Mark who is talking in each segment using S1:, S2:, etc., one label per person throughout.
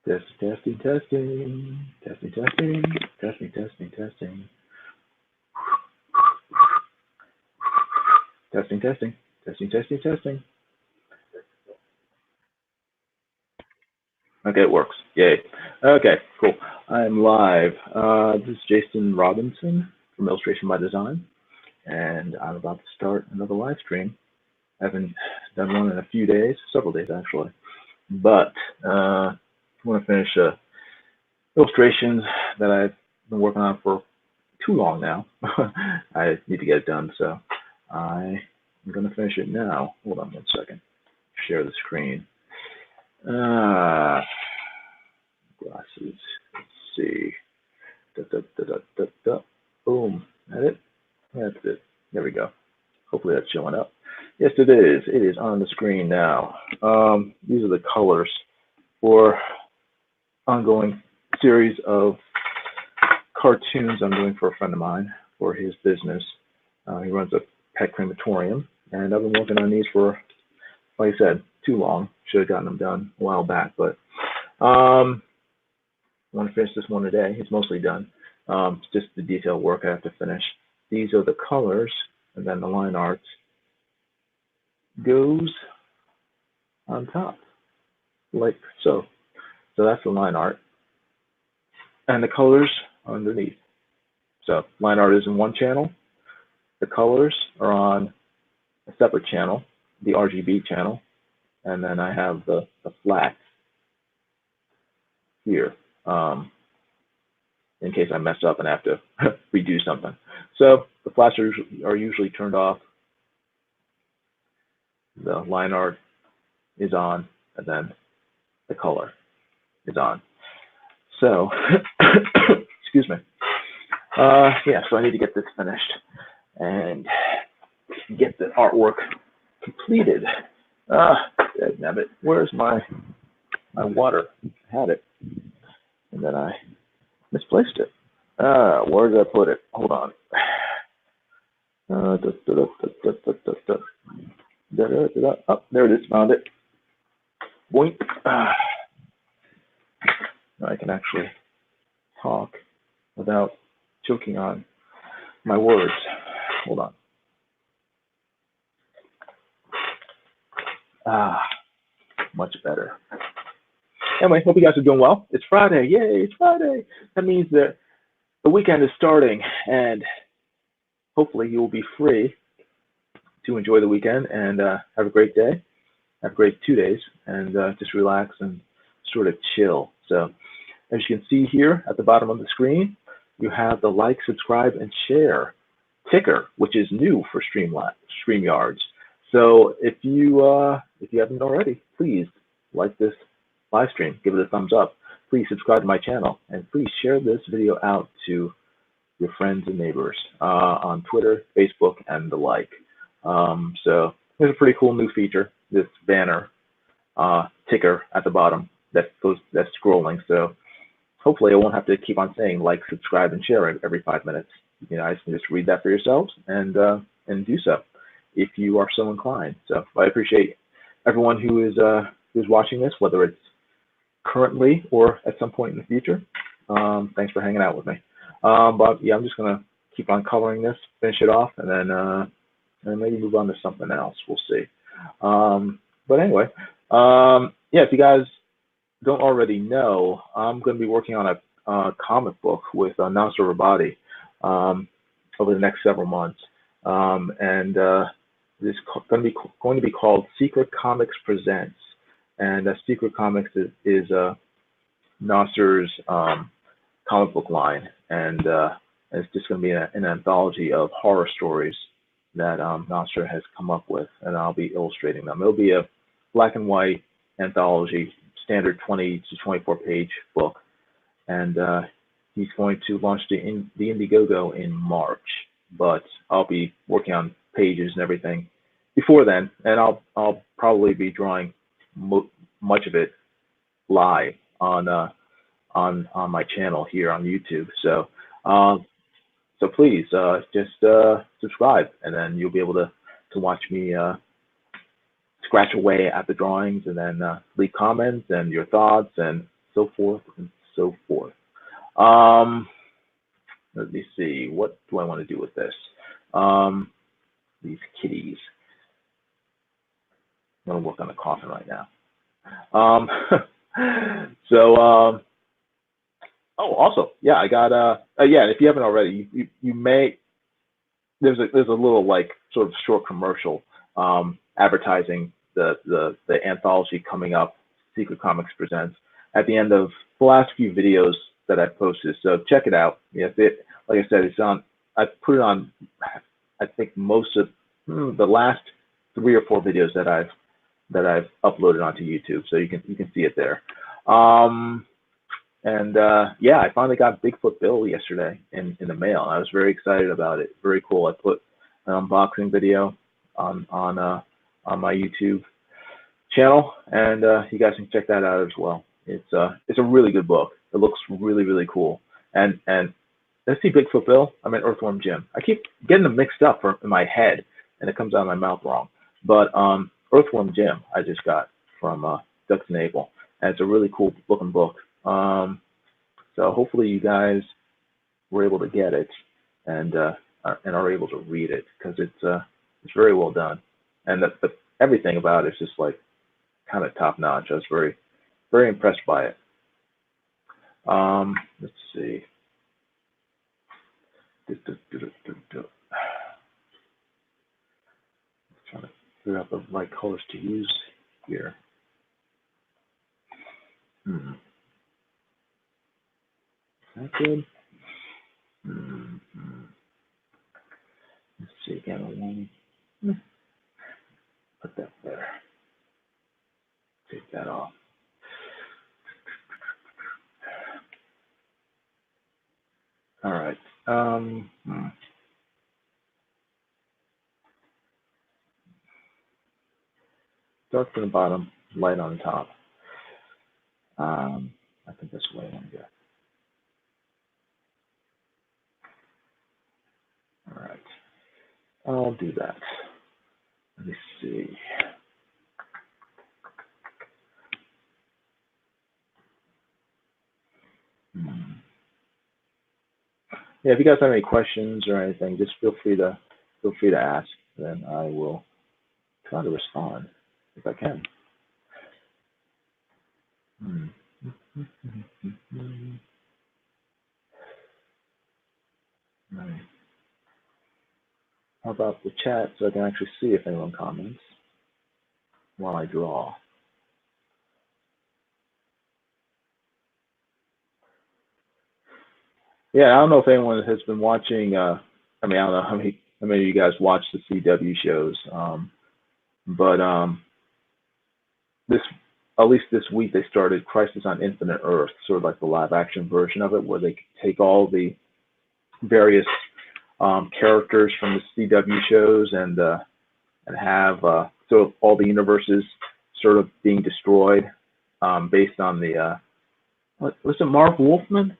S1: Testing, testing, testing, testing, testing, testing, testing, testing, testing, testing, testing, testing. Okay, it works. Yay. Okay, cool. I'm live. This is Jason Robinson from Illustration by Design, and I'm about to start another live stream. I haven't done one in a few days, several days actually, but I want to finish illustrations that I've been working on for too long now. I need to get it done, so I'm going to finish it now. Hold on one second. Share the screen. Glasses. Let's see. Boom. That it? That's it. There we go. Hopefully that's showing up. Yes, it is. It is on the screen now. These are the colors for ongoing series of cartoons I'm doing for a friend of mine for his business. He runs a pet crematorium, and I've been working on these for, like I said, too long. Should have gotten them done a while back, but I want to finish this one today. It's mostly done. It's just the detail work I have to finish. These are the colors, and then the line art goes on top, like so. So that's the line art, and the colors are underneath. So line art is in one channel. The colors are on a separate channel, the RGB channel, and then I have the flat here in case I mess up and have to redo something. So the flats are usually turned off. The line art is on, and then the color is on. So, excuse me. Yeah, so I need to get this finished and get the artwork completed. Nabbit, where's my water? I had it, and then I misplaced it. Where did I put it? Hold on. Oh, there it is. Found it. Boink. Now I can actually talk without choking on my words. Hold on. Much better. Anyway, hope you guys are doing well. It's Friday. Yay, it's Friday. That means that the weekend is starting, and hopefully you will be free to enjoy the weekend and have a great day, have a great 2 days, and just relax and sort of chill. So as you can see here at the bottom of the screen, you have the like, subscribe, and share ticker, which is new for StreamYards. So if you haven't already, please like this live stream, give it a thumbs up. Please subscribe to my channel, and please share this video out to your friends and neighbors on Twitter, Facebook, and the like. So there's a pretty cool new feature, this banner ticker at the bottom that's scrolling. So hopefully I won't have to keep on saying like, subscribe, and share it every 5 minutes. You know, I can just read that for yourselves and do so if you are so inclined. So I appreciate everyone who is who's watching this, whether it's currently or at some point in the future. Thanks for hanging out with me. But yeah, I'm just gonna keep on coloring this, finish it off, and then maybe move on to something else. We'll see. But anyway, yeah, if you guys don't already know, I'm going to be working on a comic book with Nasser Rabadi over the next several months, and this is going to be called Secret Comics Presents. And Secret Comics is Nasser's comic book line, and it's just going to be an anthology of horror stories that Nasser has come up with, and I'll be illustrating them. It'll be a black and white anthology, standard 20 to 24 page book, and he's going to launch the Indiegogo in March, but I'll be working on pages and everything before then, and I'll probably be drawing much of it live on my channel here on YouTube. So so please just subscribe, and then you'll be able to watch me scratch away at the drawings, and then leave comments and your thoughts, and so forth and so forth. Um, Let me see. What do I want to do with this? These kitties. I'm gonna work on the coffin right now. Um, so, oh, also, yeah, I got yeah. If you haven't already, you may there's a little like sort of short commercial advertising the anthology coming up. Secret Comics presents at the end of the last few videos that I've posted. So check it out. Yeah, like I said, it's on. I put it on. I think most of the last 3 or 4 videos that I've uploaded onto YouTube, so you can see it there. And yeah, I finally got Bigfoot Bill yesterday in the mail. I was very excited about it. Very cool. I put an unboxing video on my YouTube channel, and you guys can check that out as well. It's a really good book. It looks really cool. And let's see, Bigfoot Bill. I mean Earthworm Jim. I keep getting them mixed up in my head, and it comes out of my mouth wrong. But Earthworm Jim I just got from Ducks and Abel, and it's a really cool looking book. So hopefully you guys were able to get it and are able to read it, because it's very well done, and everything about it is just like kind of top notch. I was very impressed by it. Let's see. Trying to figure out the right colors to use here. Is that good? Let's see again. Put that there. Take that off. All right. Dark from the bottom, light on the top. I think that's what I want to get. All right. I'll do that. Let me see. Yeah, if you guys have any questions or anything, just feel free to ask. Then I will try to respond if I can. Right. How about the chat so I can actually see if anyone comments while I draw? Yeah, I don't know if anyone has been watching. I mean, I don't know how many of you guys watch the CW shows, but this, at least this week, they started Crisis on Infinite Earth, sort of like the live action version of it, where they take all the various characters from the CW shows and have so all the universes sort of being destroyed based on the what was it, Marv Wolfman?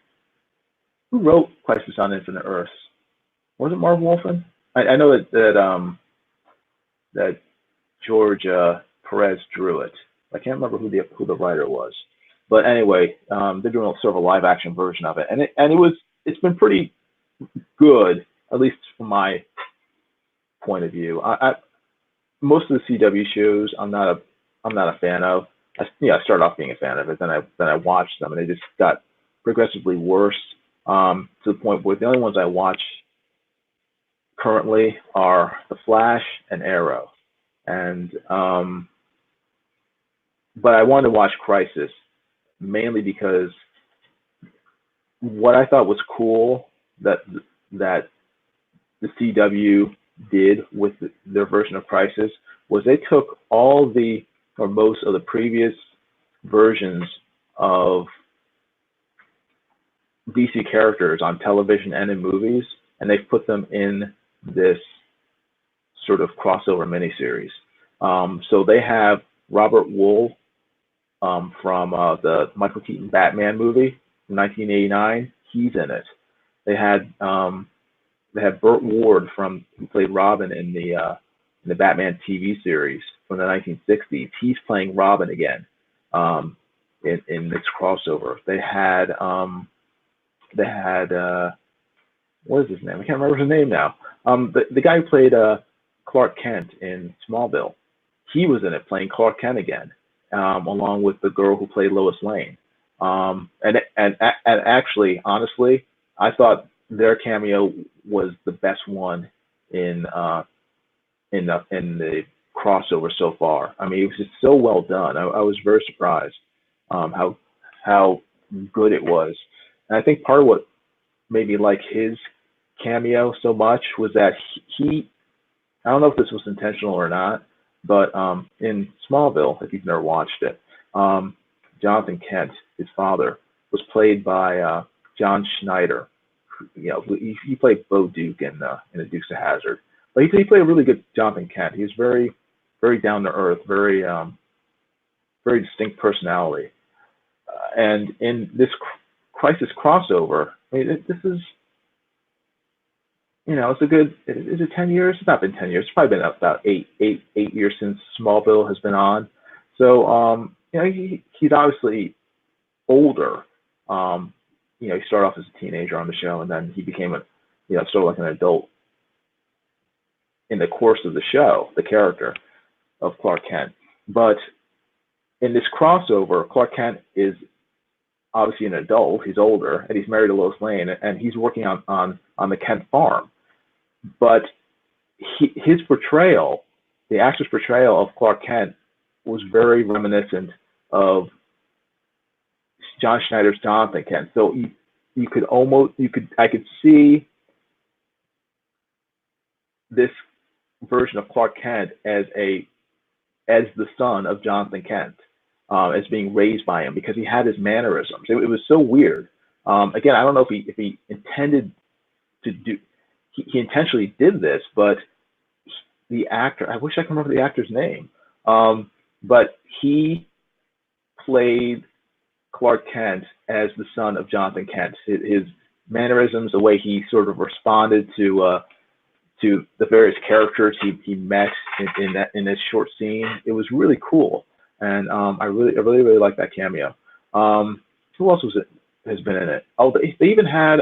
S1: Who wrote Crisis on Infinite Earths? Was it Marv Wolfman? I know that George Perez drew it. I can't remember who the writer was, but anyway, they're doing sort of a live action version of it, and it's been pretty good, at least from my point of view. Most of the CW shows I'm not a fan of. I started off being a fan of it, then I watched them, and they just got progressively worse, to the point where the only ones I watch currently are The Flash and Arrow, and but I wanted to watch Crisis mainly because what I thought was cool that the CW did with their version of Crisis was they took all or most of the previous versions of DC characters on television and in movies, and they've put them in this sort of crossover miniseries. So they have Robert Wuhl from the Michael Keaton Batman movie from 1989. He's in it. They had Burt Ward who played Robin in the Batman TV series from the 1960s. He's playing Robin again. in this crossover. They had what is his name? I can't remember his name now. The guy who played Clark Kent in Smallville, he was in it playing Clark Kent again, along with the girl who played Lois Lane. And actually, honestly, I thought their cameo was the best one in the crossover so far. I mean, it was just so well done. I was very surprised how good it was. And I think part of what made me like his cameo so much was that he I don't know if this was intentional or not, but in Smallville, if you've never watched it, Jonathan Kent, his father, was played by John Schneider. You know, he played Bo Duke in The Dukes of Hazzard, but he played a really good Jonathan Kent. He was very, very down to earth, very, very distinct personality. And in this Crisis crossover, I mean, this is, you know, it's a good. Is it 10 years? It's not been 10 years. It's probably been about eight years since Smallville has been on. So, you know, he's obviously older. You know, he started off as a teenager on the show, and then he became sort of like an adult in the course of the show, the character of Clark Kent. But in this crossover, Clark Kent is obviously an adult. He's older, and he's married to Lois Lane, and he's working on the Kent farm. But his portrayal, the actor's portrayal of Clark Kent, was very reminiscent of John Schneider's Jonathan Kent. So I could see this version of Clark Kent as the son of Jonathan Kent, as being raised by him, because he had his mannerisms. It was so weird. Again, I don't know if he intended to do. He intentionally did this, but the actor, I wish I could remember the actor's name, but he played Clark Kent as the son of Jonathan Kent. His mannerisms, the way he sort of responded to the various characters he met in this short scene, it was really cool, and I really like that cameo. Who else has been in it? Oh, they even had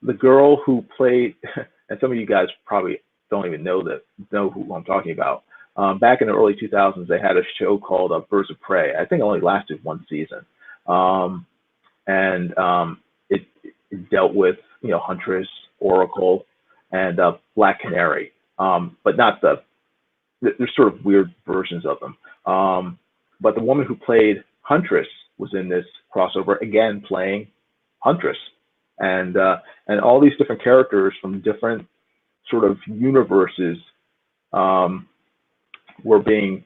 S1: the girl who played, and some of you guys probably don't even know who I'm talking about. Back in the early 2000s, they had a show called Birds of Prey. I think it only lasted one season, and it dealt with Huntress, Oracle, and Black Canary, but not there's sort of weird versions of them. But the woman who played Huntress was in this crossover again, playing Huntress, and all these different characters from different sort of universes were being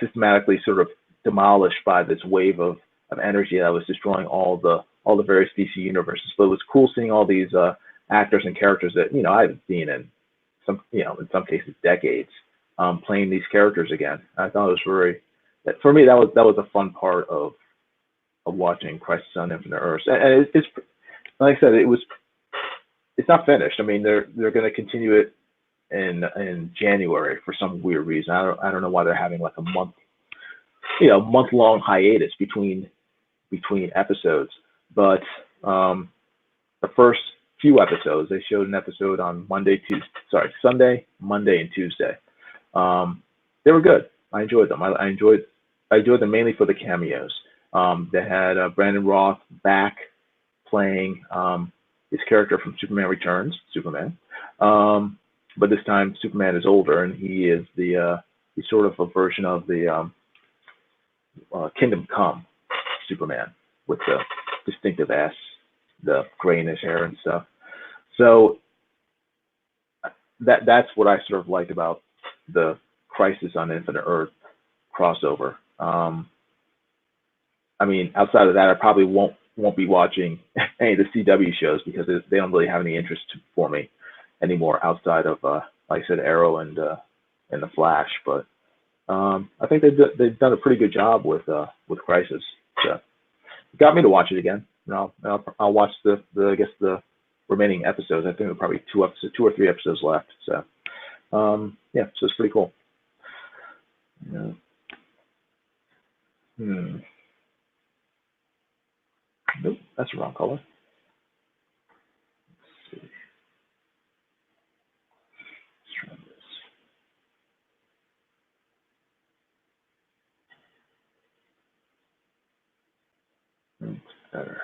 S1: systematically sort of demolished by this wave of energy that was destroying all the various DC universes. But it was cool seeing all these actors and characters that I haven't seen in in some cases decades, playing these characters again. I thought it was for me that was a fun part of watching Crisis on Infinite Earths. And it's like I said, it's not finished. I mean, they're going to continue it in January for some weird reason. I don't know why they're having like a month-long hiatus between episodes. But the first few episodes, they showed an episode on Sunday, Monday, and Tuesday. They were good. I enjoyed them. I enjoyed them mainly for the cameos. They had Brandon Roth back playing his character from Superman Returns, Superman. But this time Superman is older, and he's sort of a version of the Kingdom Come Superman with the distinctive S, the gray in his hair and stuff. So that's what I sort of like about the Crisis on Infinite Earth crossover. I mean, outside of that, I probably won't be watching any of the CW shows because they don't really have any interest for me anymore outside of, like I said, Arrow and the Flash. But I think they've done a pretty good job with Crisis. So it got me to watch it again. And I'll watch the remaining episodes. I think there are probably two or three episodes left. So so it's pretty cool. Yeah. Nope, that's the wrong color. Let's see. Let's try this. It's better.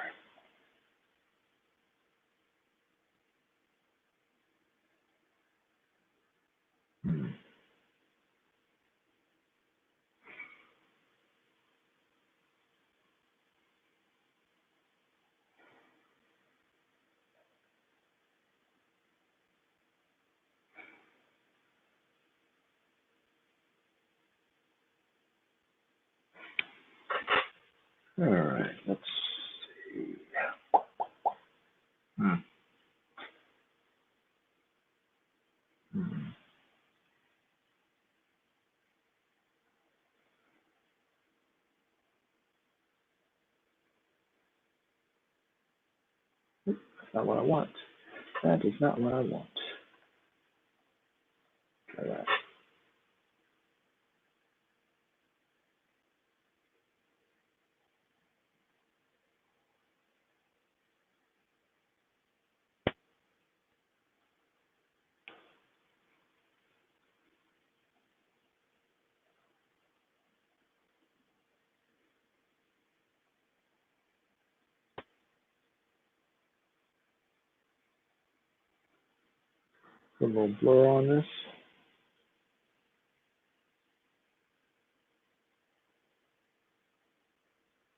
S1: All right, let's see. Hmm. Hmm. That's not what I want. That is not what I want. Try that. Put a little blur on this.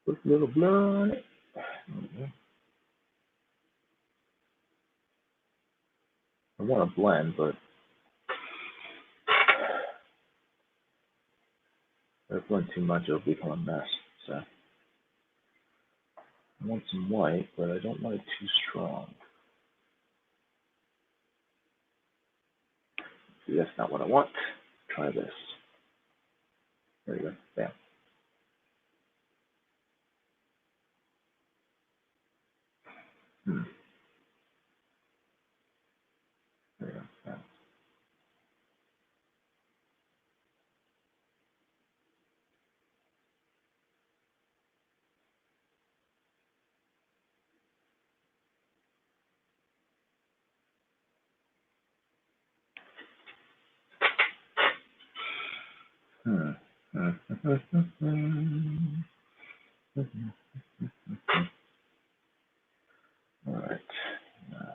S1: Put a little blur on it. I want to blend, but if I blend too much, it'll become a mess. So I want some white, but I don't want it too strong. See, that's not what I want. Try this. There you go. Bam. Hmm. There you go. Bam. Hmm. All right. Now.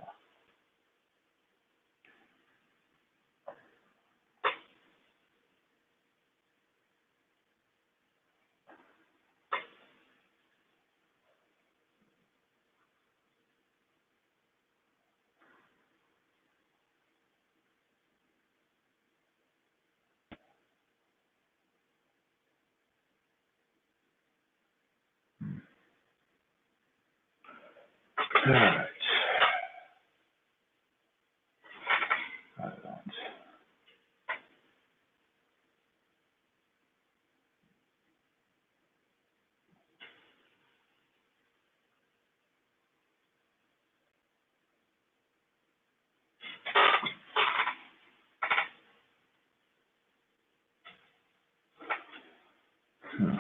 S1: All right. I don't. Hmm.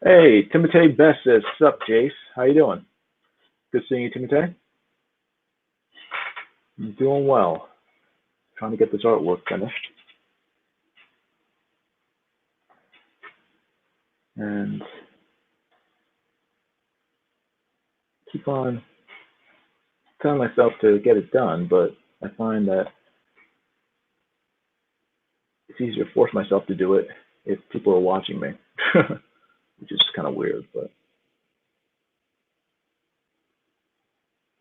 S1: Hey, Timotei Best says, "Sup, Jace? How you doing? Good seeing you, Timotei. I'm doing well. Trying to get this artwork finished, and keep on telling myself to get it done, but I find that it's easier to force myself to do it if people are watching me, which is kind of weird, but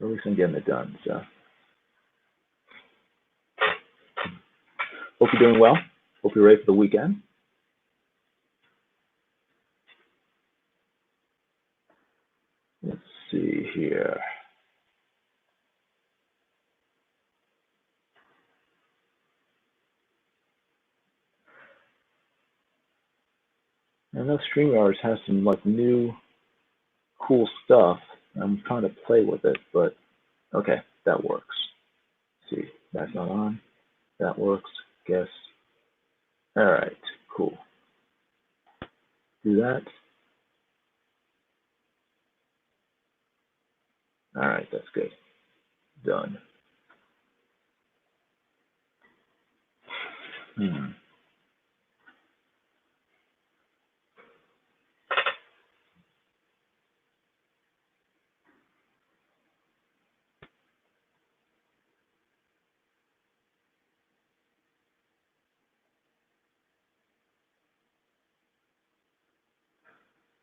S1: at least I'm getting it done. So hope you're doing well. Hope you're ready for the weekend. Let's see here. I know StreamYard has some like new cool stuff. I'm trying to play with it, but okay, that works. Let's see, that's not on. That works. Guess. All right, cool. Do that. All right, that's good. Done. Hmm.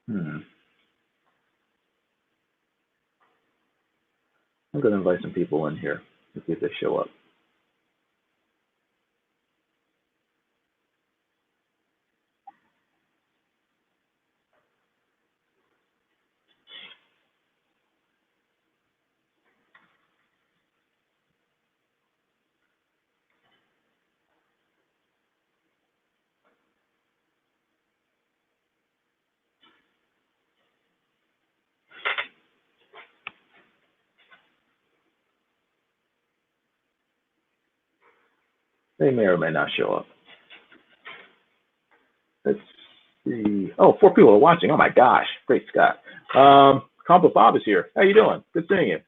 S1: Hmm. I'm gonna invite some people in here to see if they show up. They may or may not show up. Let's see. Oh, 4 people are watching. Oh my gosh, great Scott. Compa Bob is here. How you doing? Good seeing you.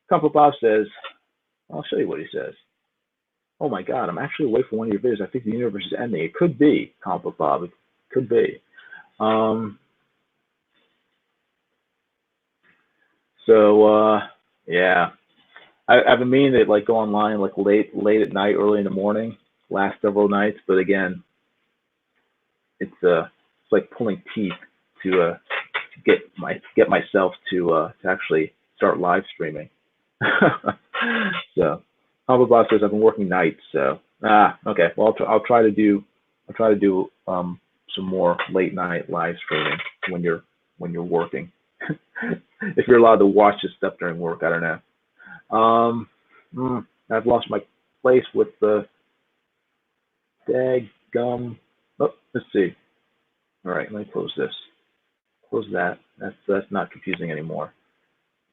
S1: Compa Bob says, I'll show you what he says. Oh my God, I'm actually away from one of your videos. I think the universe is ending. It could be, Compa Bob. It could be. Yeah, I've been meaning to like go online like late at night, early in the morning, last several nights. But again, it's like pulling teeth to get myself to actually start live streaming. So, Humble Boss says I've been working nights, so okay. Well, I'll try to do some more late night live streaming when you're working. If you're allowed to watch this stuff during work, I don't know. I've lost my place with the dag gum. Oh, let's see. All right, let me close this. Close that. That's not confusing anymore.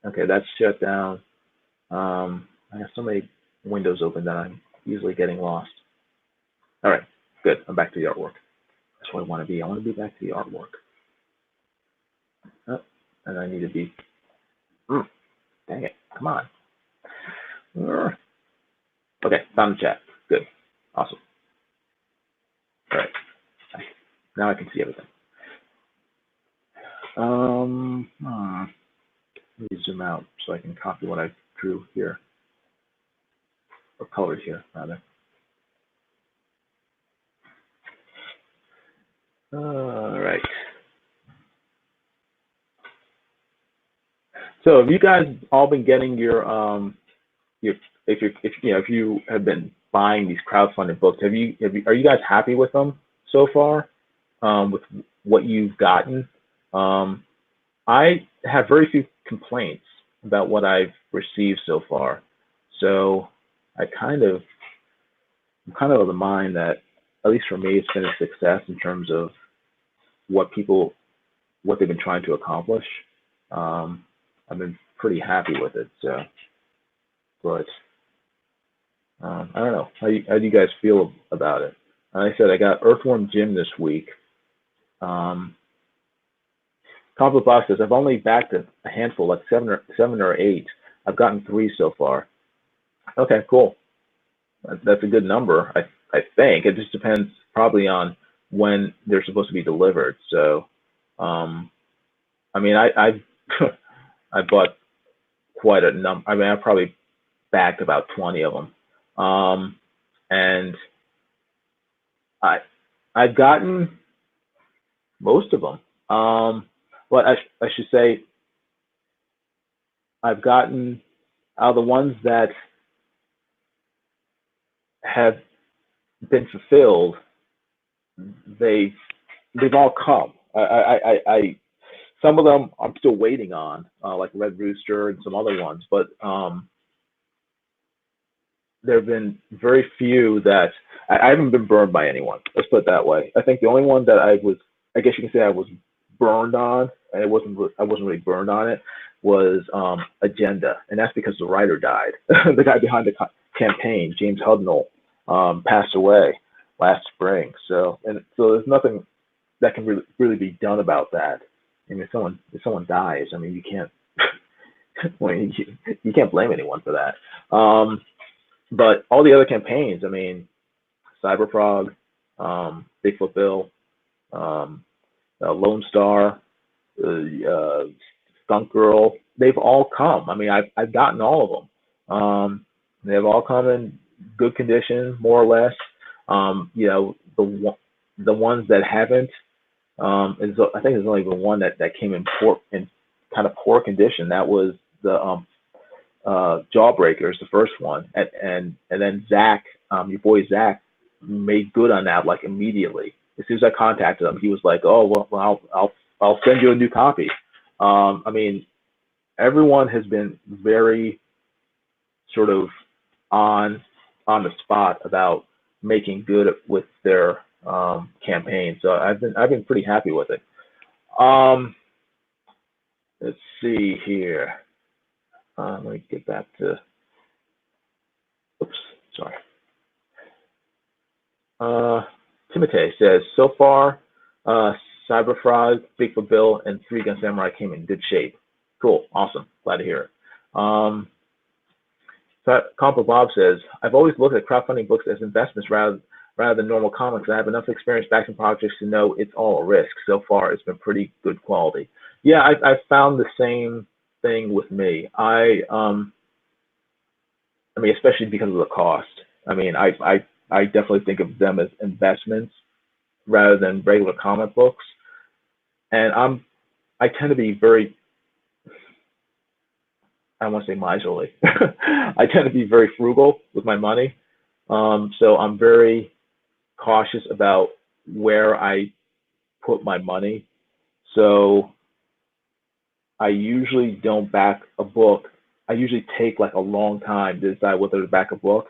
S1: Okay, that's shut down. I have so many windows open that I'm easily getting lost. All right, good. I'm back to the artwork. That's what I want to be. I want to be back to the artwork. Oh, and I need to be. Dang it! Come on. Okay, found the chat. Good. Awesome. All right. Now I can see everything. Let me zoom out so I can copy what I drew here, or colored here, rather. All right. So have you guys all been getting your if you have been buying these crowdfunded books, are you guys happy with them so far, with what you've gotten? I have very few complaints about what I've received so far, so I'm kind of of the mind that, at least for me, it's been a success in terms of what they've been trying to accomplish. I've been pretty happy with it. So, but I don't know. How do you guys feel about it? Like I said, I got Earthworm Jim this week. Conflict Box says I've only backed a handful, like seven or eight. I've gotten 3 so far. Okay, cool. That's a good number. I think it just depends probably on when they're supposed to be delivered. So, I mean, I bought quite a number. I mean, I probably backed about 20 of them, and I've gotten Most of them. But I should say I've gotten out of the ones that have been fulfilled, they they've all come. Some of them I'm still waiting on, like Red Rooster and some other ones, but there have been very few that I haven't been burned by anyone. Let's put it that way. I think the only one that I guess you can say I was burned on, and I wasn't really burned on it, was Agenda, and that's because the writer died. The guy behind the campaign, James Hudnall, passed away last spring. So there's nothing that can really be done about that. I mean, if someone dies, I mean, you can't well, you can't blame anyone for that. But all the other campaigns, I mean, Cyberfrog, Bigfoot Bill, Lone Star, Skunk Girl, they've all come. I mean, I've gotten all of them. They've all come in good condition, more or less. The ones that haven't, I think there's only been one that came in kind of poor condition. That was the Jawbreakers, the first one, and then Zach, your boy Zach, made good on that like immediately. As soon as I contacted him, he was like, "Oh well, I'll send you a new copy." I mean, everyone has been very sort of on the spot about making good with their campaign. So I've been pretty happy with it. Let's see here. Let me get back to. Oops, sorry. Timotei says, so far, Cyberfrog, Bigfoot Bill, and Three Gun Samurai came in good shape. Cool, awesome, glad to hear it. Compo Bob says, I've always looked at crowdfunding books as investments rather than normal comics. I have enough experience backing projects to know it's all a risk. So far, it's been pretty good quality. Yeah, I've found the same thing with me. I mean, especially because of the cost. I mean, I definitely think of them as investments rather than regular comic books. And I tend to be very, I don't want to say miserly. I tend to be very frugal with my money. So I'm very cautious about where I put my money. So I usually don't back a book. I usually take like a long time to decide whether to back a book,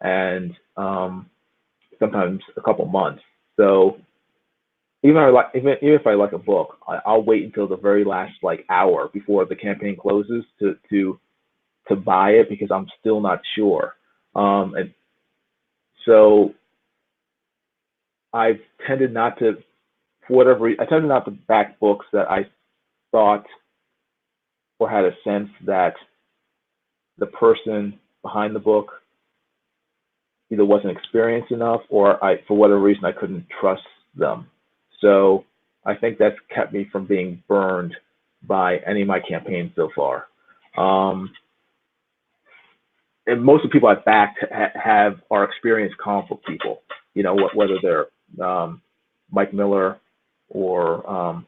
S1: and sometimes a couple months. So even if I like a book, I'll wait until the very last like hour before the campaign closes to buy it, because I'm still not sure. And so I've tended not to, for whatever reason, I tended not to back books that I thought or had a sense that the person behind the book either wasn't experienced enough, or for whatever reason, I couldn't trust them. So I think that's kept me from being burned by any of my campaigns so far. And most of the people I've backed are experienced comic book people, whether they're Mike Miller or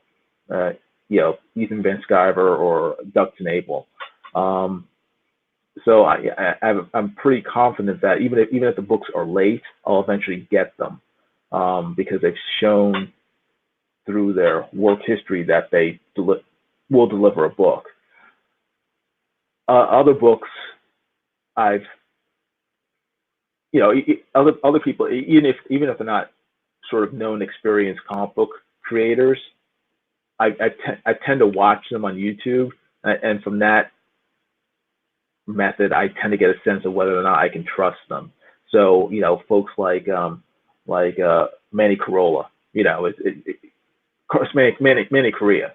S1: Ethan Van Sciver or Doug Tenable. So I'm pretty confident that even if the books are late, I'll eventually get them, because they've shown through their work history that they will deliver a book. Other books, other people, even if they're not sort of known, experienced comic book creators, I tend to watch them on YouTube, and from that method, I tend to get a sense of whether or not I can trust them. So, folks like Manny Carolla, Manny Correa,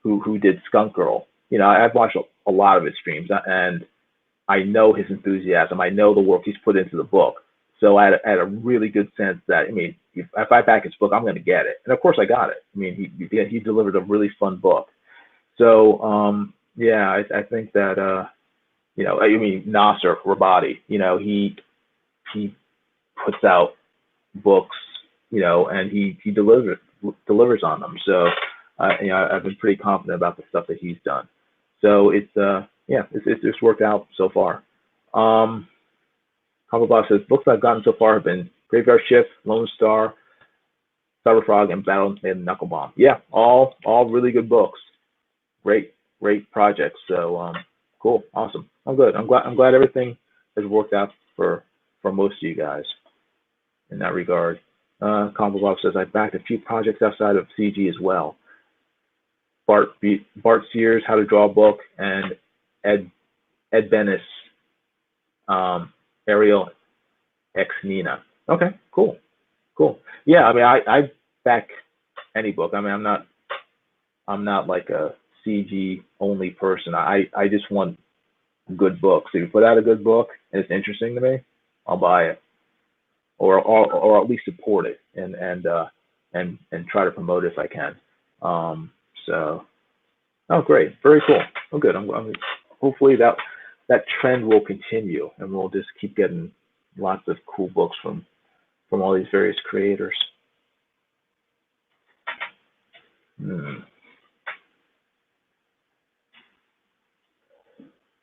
S1: who did Skunk Girl. I've watched a lot of his streams, and I know his enthusiasm. I know the work he's put into the book. So I had a really good sense that, I mean, if I back his book, I'm going to get it. And of course I got it. I mean, he delivered a really fun book. So, I think that, Nasser Rabadi, he puts out books, and he delivers delivers on them. So, I've been pretty confident about the stuff that he's done. So it's worked out so far. Combo Bob says books I've gotten so far have been Graveyard Shift, Lone Star, Cyber Frog, and Battle and Knuckle Bomb. Yeah, all really good books. Great projects. So cool, awesome. I'm good. I'm glad everything has worked out for most of you guys in that regard. Combo Bob says I backed a few projects outside of CG as well. Bart Sears, How to Draw a Book, and Ed Bennis, Ariel X Nina. Okay, cool. Yeah, I mean, I back any book. I mean, I'm not like a CG only person. I just want good books. If you put out a good book and it's interesting to me, I'll buy it, or at least support it and try to promote it if I can. So, oh, great, very cool. Oh, good. I'm hopefully that trend will continue, and we'll just keep getting lots of cool books from all these various creators.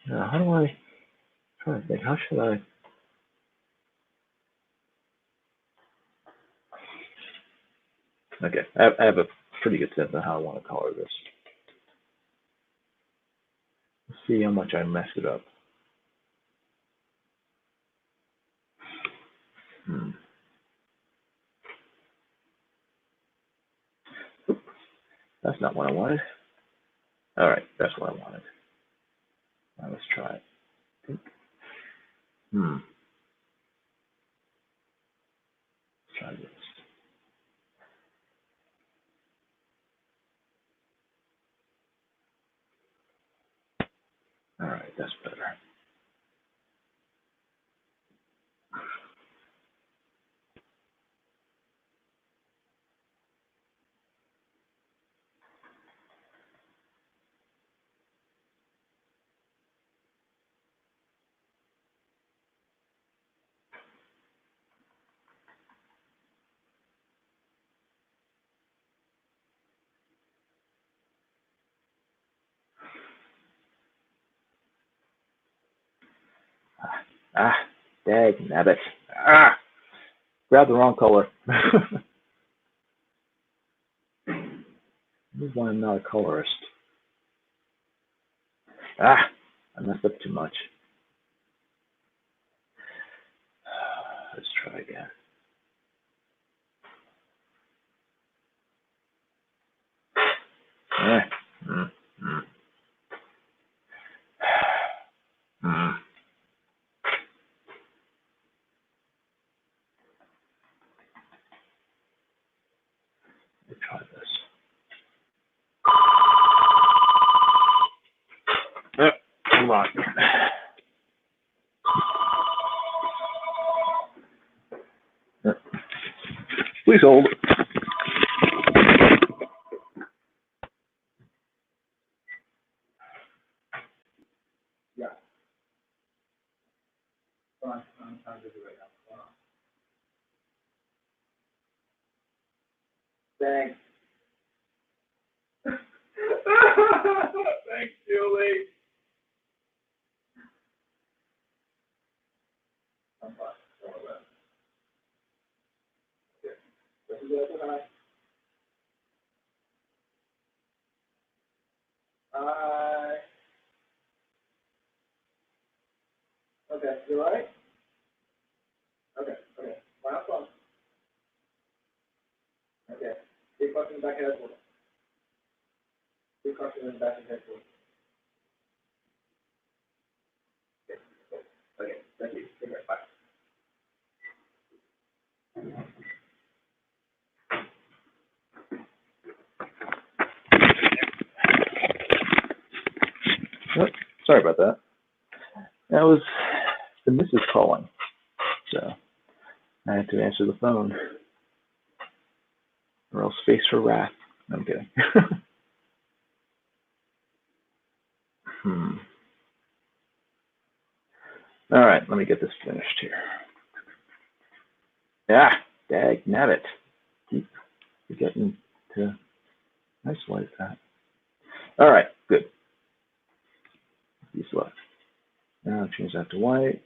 S1: Now, how do I try to think? How should I? Okay, I have a pretty good sense of how I want to color this. Let's see how much I messed it up. That's not what I wanted. All right, that's what I wanted. Now let's try it. Let's try this. All right, that's better. Dag nabbit. Grab the wrong color. This is why I'm not a colorist. I messed up too much. Let's try again. Let's try this. Come on. Please hold. Yeah. Fine. I'm busy right now. Thanks. Thanks, Julie. I'm fine. Don't worry about it. Okay. This is it. Hi. Okay. You all right? Okay. Last one. Okay. Big question back at headboard. Big question in back at headboard. Okay. Thank you. Take care. Bye. Oh, sorry about that. That was the missus calling, so I had to answer the phone, or else face her wrath. I'm kidding. All right, let me get this finished here. Dag nabbit. Keep getting to isolate that. All right, good. Be select. Now change that to white.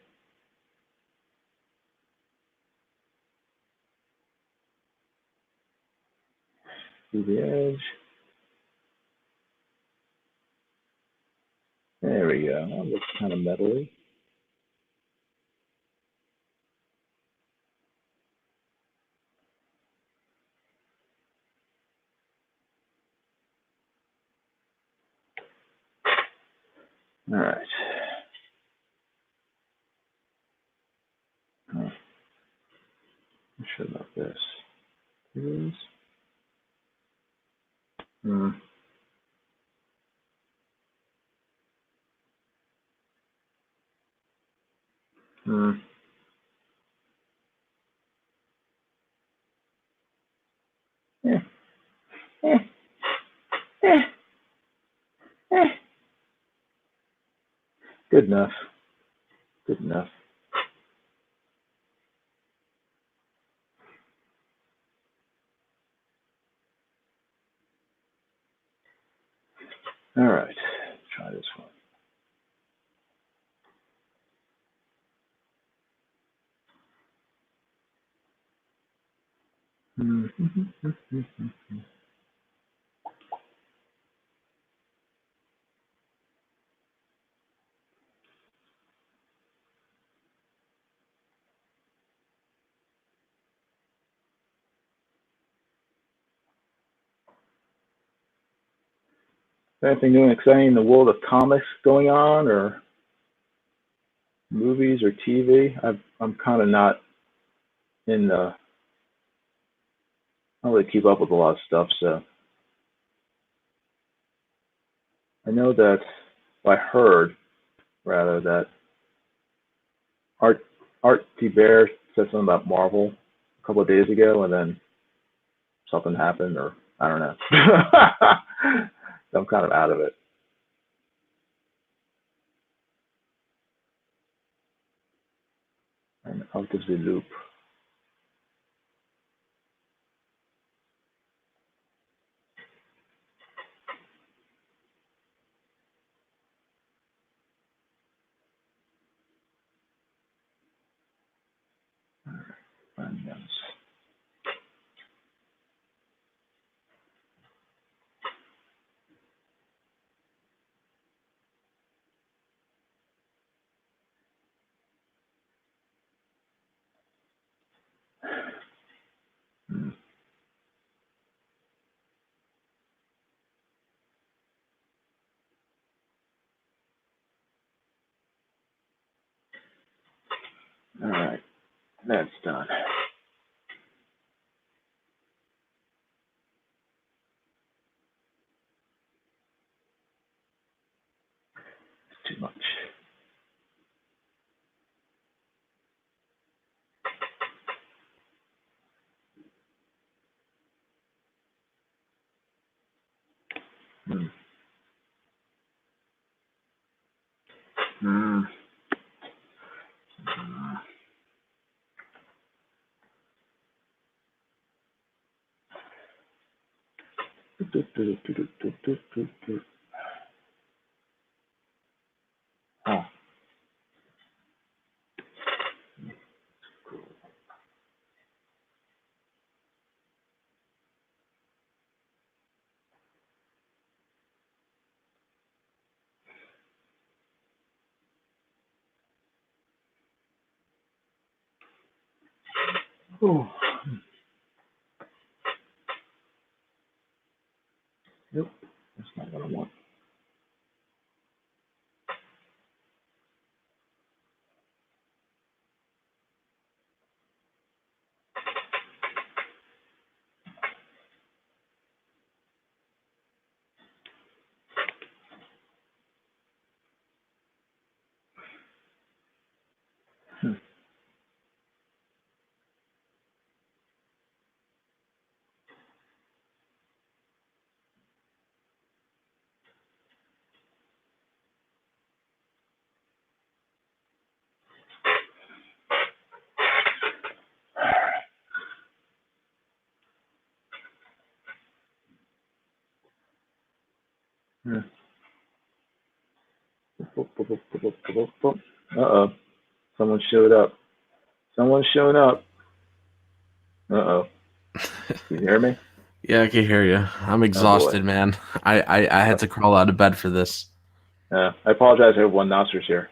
S1: Do the edge. There we go. That looks kind of metally. All right. I'm sure about this. Here it is. Hmm. Hmm. Eh. Eh. Eh. Eh. Good enough. Good enough. All right. Try this one. Anything new and exciting in the world of comics going on, or movies or TV? I'm kind of not in the. I don't really keep up with a lot of stuff, so I know that. Well, I heard rather that Art Art T. Bear said something about Marvel a couple of days ago, and then something happened, or I don't know. So I'm kind of out of it. And out of the loop. And, mm, all right, that's done. It's too much. Mm. Mm. Oh. Oh. Nope, that's not what I want. Hmm. Hmm. Uh-oh. Someone showed up. Someone's showing up. Uh-oh. Can you hear me?
S2: Yeah, I can hear you. I'm
S1: Oh boy.
S2: exhausted, man. I had to crawl out of bed for this.
S1: I apologize to everyone. Nasser's here.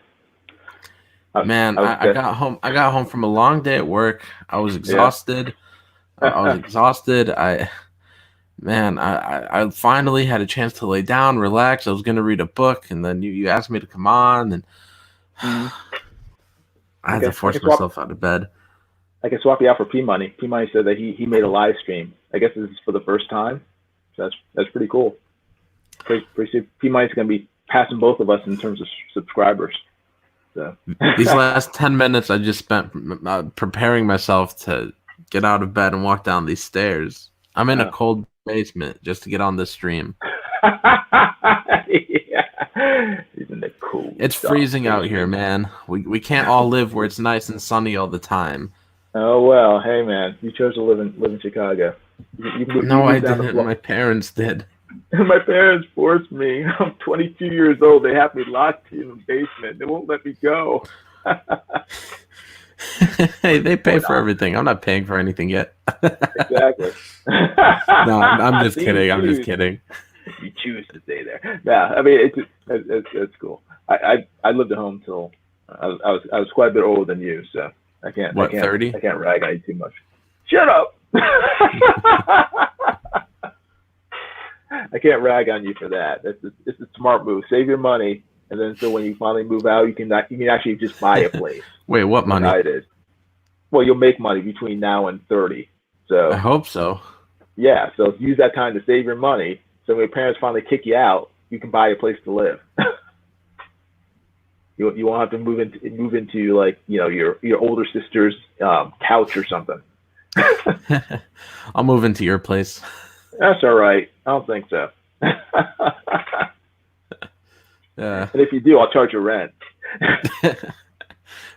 S1: I,
S2: Man,
S1: I was
S2: I
S1: just,
S2: got home. I got home from a long day at work. I was
S1: yeah.
S2: exhausted. I was exhausted. I finally had a chance to lay down, relax. I was gonna read a book, and then you asked me to come on, and
S1: Hmm.
S2: I had to
S1: Okay.
S2: force myself out of bed.
S1: I can swap you out for P Money. P Money said that he made a live stream. I guess this is for the first time. So that's pretty cool. Pretty soon, P Money's gonna be passing both of us in terms of subscribers. So.
S2: These last 10 minutes, I just spent preparing myself to get out of bed and walk down these stairs. I'm in a cold basement just to get on this stream.
S1: Yeah. He's in the cool.
S2: It's freezing out here, man. We can't all live where it's nice and sunny all the time.
S1: Oh well, hey man, you chose to live in Chicago. You
S2: No, I
S1: moved down the
S2: didn't.
S1: floor.
S2: My parents did.
S1: My parents forced me. I'm 22 years old. They have me locked in the basement. They won't let me go.
S2: Hey, they pay
S1: Or
S2: for
S1: not.
S2: everything. I'm not paying for anything yet.
S1: Exactly.
S2: No, I'm just
S1: See,
S2: kidding. I'm just kidding.
S1: You choose to stay there. Yeah, I mean it's cool. I lived at home till I was quite a bit older than you, so
S2: What, 30?
S1: I can't rag on you too much. Shut up. I can't rag on you for that. It's a smart move. Save your money, and then so when you finally move out, you can actually just buy a place.
S2: Wait, what money?
S1: It is. Well, you'll make money between now and 30.
S2: I
S1: So
S2: hope so.
S1: yeah, so use that time to save your money. So when your parents finally kick you out, you can buy a place to live. You won't have to move into like your older sister's couch or something.
S2: I'll move into your place.
S1: That's all right. I don't think so.
S2: Yeah.
S1: And if you do, I'll charge you rent.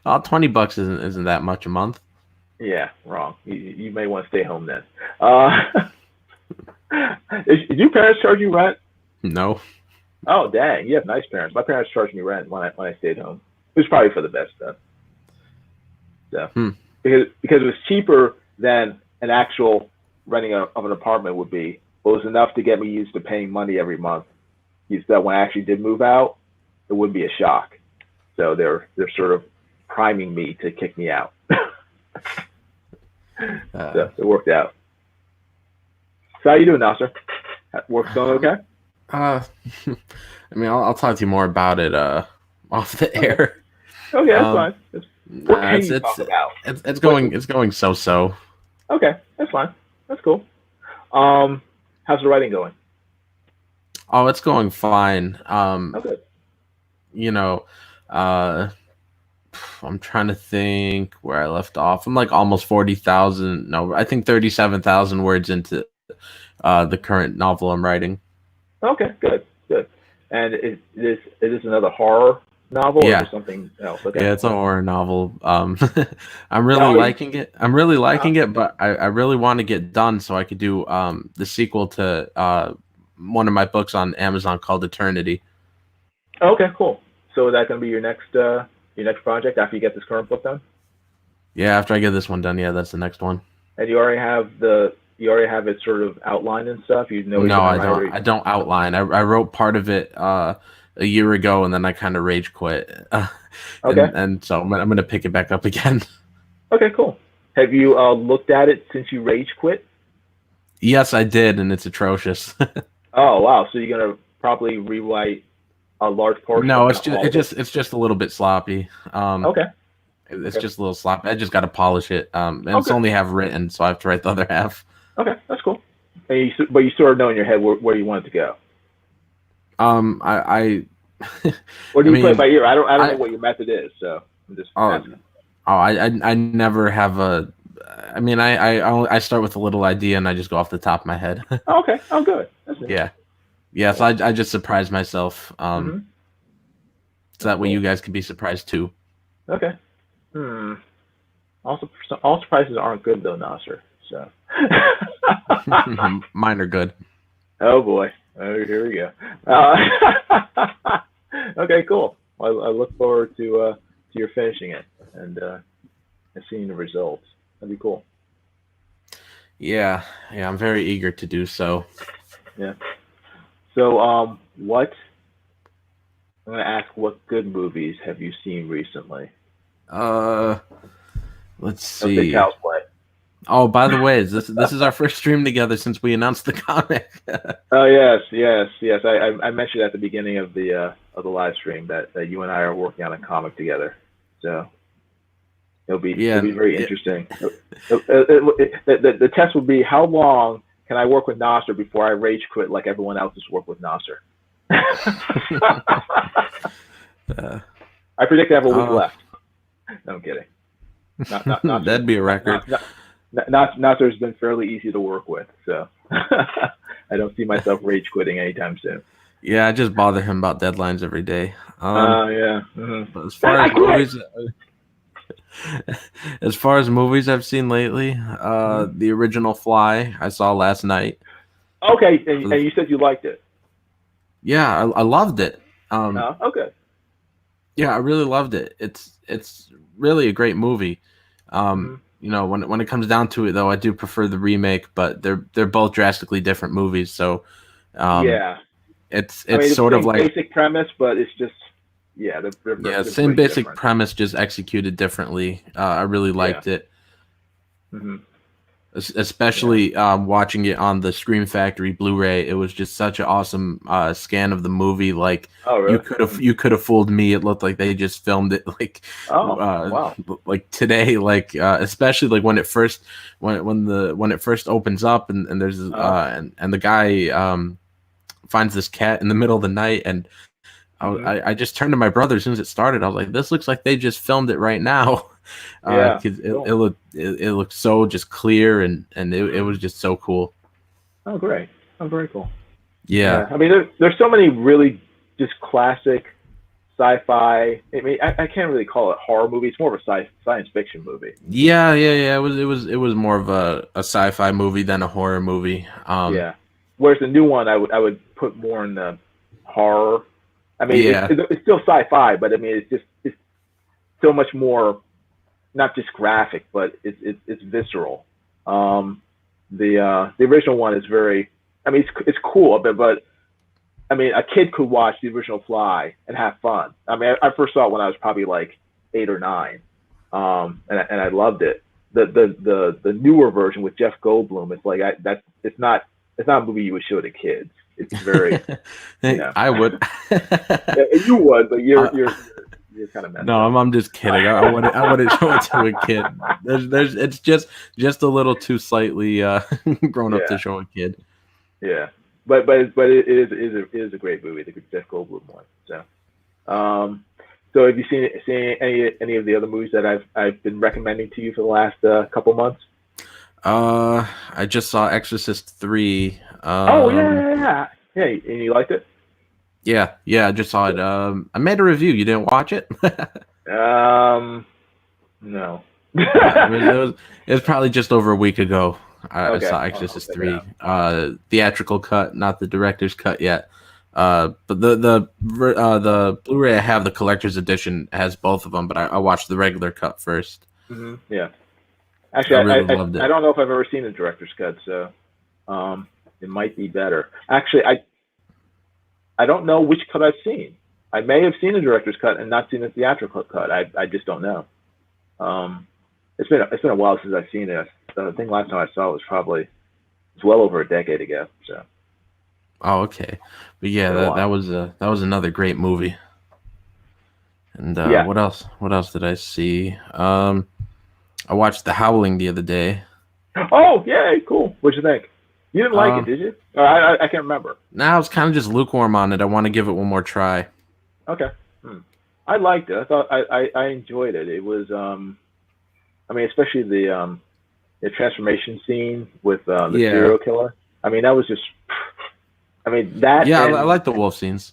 S2: Oh, $20 isn't that much a month.
S1: Yeah, wrong. You may want to stay home then. Did your parents charge you rent?
S2: No.
S1: Oh, dang. You have nice parents. My parents charged me rent when I stayed home. It was probably for the best, though. So, because it was cheaper than an actual renting of an apartment would be. But it was enough to get me used to paying money every month. So that when I actually did move out, it wouldn't be a shock. So they're sort of priming me to kick me out. So it worked out. So how you doing, Nasser? Work's going okay?
S2: I mean, I'll talk to you more about it off the air.
S1: Okay, that's fine. What can you talk about?
S2: It's going so.
S1: Okay, that's fine. That's cool. How's the writing going?
S2: Oh, it's going fine.
S1: Okay.
S2: I'm trying to think where I left off. I'm like almost 40,000. No, I think 37,000 words into the current novel I'm writing.
S1: Okay, good. And is this another horror novel or something else? Okay.
S2: Yeah, it's a horror novel. I'm really liking it. But I really want to get done so I could do the sequel to one of my books on Amazon called Eternity.
S1: Okay, cool. So is that going to be your next project after you get this current book done?
S2: Yeah, after I get this one done, that's the next one.
S1: And you already have it sort of outlined and stuff.
S2: No, I don't. I don't outline. I wrote part of it a year ago, and then I kind of rage quit.
S1: Okay.
S2: And so I'm going to pick it back up again.
S1: Okay, cool. Have you looked at it since you rage quit?
S2: Yes, I did, and it's atrocious.
S1: Oh wow! So you're gonna probably rewrite a large portion?
S2: No, it's just a little bit sloppy.
S1: Okay.
S2: It's just a little sloppy. I just got to polish it. And it's only half written, so I have to write the other half.
S1: Okay, that's cool. And but you sort of know in your head where you want it to go.
S2: I
S1: Or do you play it by ear? I don't know what your method is, so I'm just asking.
S2: I never have a. I mean, I start with a little idea and I just go off the top of my head.
S1: Okay. Oh, good. That's nice.
S2: Yeah. So I just surprise myself. So that way you guys can be surprised too.
S1: Okay. Also, all surprises aren't good though, Nasser. So.
S2: Mine are good.
S1: Oh boy. Oh, here we go. Okay, cool. I look forward to your finishing it and seeing the results. That'd be cool.
S2: Yeah, yeah, I'm very eager to do so.
S1: Yeah. So, what I'm gonna ask, what good movies have you seen recently?
S2: Uh, let's
S1: No big
S2: see.
S1: house play.
S2: Oh, by the way, this is our first stream together since we announced the comic.
S1: Oh yes, yes, yes. I mentioned at the beginning of the live stream that you and I are working on a comic together. So it'll
S2: Yeah,
S1: be very
S2: yeah.
S1: interesting. The test will be how long can I work with Nasser before I rage quit like everyone else has worked with Nasser.
S2: Uh,
S1: I predict I have a week
S2: uh,
S1: left. No, I'm kidding. Nasser's
S2: that'd be a record.
S1: Nasser's been fairly easy to work with, so I don't see myself rage quitting anytime soon.
S2: Yeah, I just bother him about deadlines every day.
S1: Yeah.
S2: But as far as movies, as far as movies I've seen lately,
S1: Mhm.
S2: the original Fly I saw last night.
S1: Okay, and you said you liked it.
S2: Yeah, I loved it. Um,
S1: Okay.
S2: yeah, I really loved it. It's really a great movie.
S1: Hmm.
S2: You know, when it comes down to it, though, I do prefer the remake, but they're both drastically different movies. So, um,
S1: Yeah. I
S2: it's
S1: mean, it's
S2: sort
S1: the
S2: of
S1: same
S2: like,
S1: basic premise, but it's just yeah,
S2: yeah,
S1: they're
S2: same
S1: pretty
S2: basic
S1: different.
S2: premise, just executed differently. I really
S1: Yeah.
S2: liked it.
S1: Hmm. Yeah.
S2: Especially watching it on the Scream Factory Blu-ray. It was just such an awesome scan of the movie. Like
S1: Oh, really?
S2: you could have fooled me. It looked like they just filmed it
S1: Oh,
S2: uh,
S1: wow.
S2: like today. Like especially like when it first opens up and there's
S1: Uh,
S2: and the guy finds this cat in the middle of the night and.
S1: hmm.
S2: I just turned to my brother as soon as it started. I was like, "This looks like they just filmed it right now."
S1: Yeah.
S2: 'Cause
S1: Cool.
S2: it looked so just clear and it
S1: Hmm.
S2: was just so cool.
S1: Oh, great. Oh, very cool.
S2: Yeah,
S1: Yeah. I mean, there's so many really just classic sci-fi. I mean, I can't really call it horror movie. It's more of a science fiction movie.
S2: yeah. It was more of a sci-fi movie than a horror movie.
S1: Yeah. Whereas the new one, I would put more in the horror. I mean,
S2: Yeah,
S1: it's still sci-fi, but I mean, it's so much more not just graphic, but it's visceral. Um, the original one is very. I mean, it's cool, but I mean, a kid could watch the original Fly and have fun. I mean, I first saw it when I was probably like 8 or 9, and I loved it. The newer version with Jeff Goldblum, it's like that's it's not a movie you would show to kids. It's very you know
S2: I would.
S1: you would, but
S2: uh,
S1: you're kind of messed
S2: no,
S1: up.
S2: I'm just kidding. I wouldn't show it to a kid. There's it's just a little too slightly grown up to
S1: Yeah,
S2: show a kid.
S1: yeah, but it is a great movie, the Jeff Goldblum one. So have you seen any of the other movies that I've been recommending to you for the last couple months?
S2: I just saw Exorcist 3.
S1: Oh yeah. Hey, and you liked it?
S2: Yeah, I just saw it.
S1: Good.
S2: I made a review. You didn't watch it?
S1: No.
S2: It was probably just over a week ago. I
S1: Okay,
S2: saw
S1: I'll
S2: Exorcist
S1: check it
S2: 3.
S1: out.
S2: Theatrical cut, not the director's cut yet. But the Blu-ray I have, the collector's edition, has both of them. But I watched the regular cut first.
S1: Yeah.
S2: I
S1: Actually,
S2: really loved
S1: I
S2: it.
S1: don't know if I've ever seen the director's cut, so it might be better. Actually, I don't know which cut I've seen. I may have seen the director's cut and not seen the theatrical cut. I just don't know. Um, it's been a while since I've seen it. I think last time I saw it was probably it's well over a decade ago. So
S2: Oh, okay. But
S1: it's
S2: yeah,
S1: been a while.
S2: that was another great movie. And
S1: Yeah.
S2: what else? What else did I see? I watched The Howling the other day.
S1: Oh, yay, cool. What'd you think? You didn't like it,
S2: Uh,
S1: did you? I can't remember.
S2: Now I was kind of just lukewarm on it. I want to give it one more try.
S1: Okay. I liked it. I thought I enjoyed it. It was I mean, especially the transformation scene with the
S2: Yeah,
S1: serial killer. I mean, that was just. I mean that
S2: yeah, I
S1: and
S2: like the wolf scenes.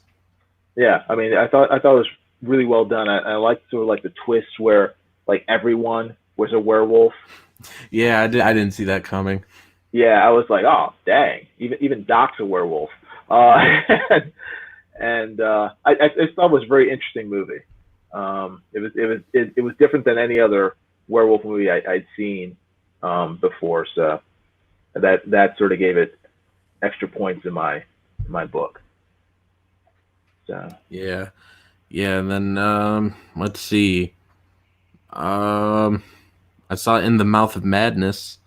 S1: yeah. I mean, I thought it was really well done. I liked sort of like the twists where like everyone was a werewolf.
S2: Yeah, I didn't see that coming.
S1: Yeah, I was like, oh dang, even Doc's a werewolf. Uh, and I just thought it was a very interesting movie. It was different than any other werewolf movie I'd seen before, so that sort of gave it extra points in my book. So
S2: Yeah, yeah. And then let's see. Um, I saw In the Mouth of Madness.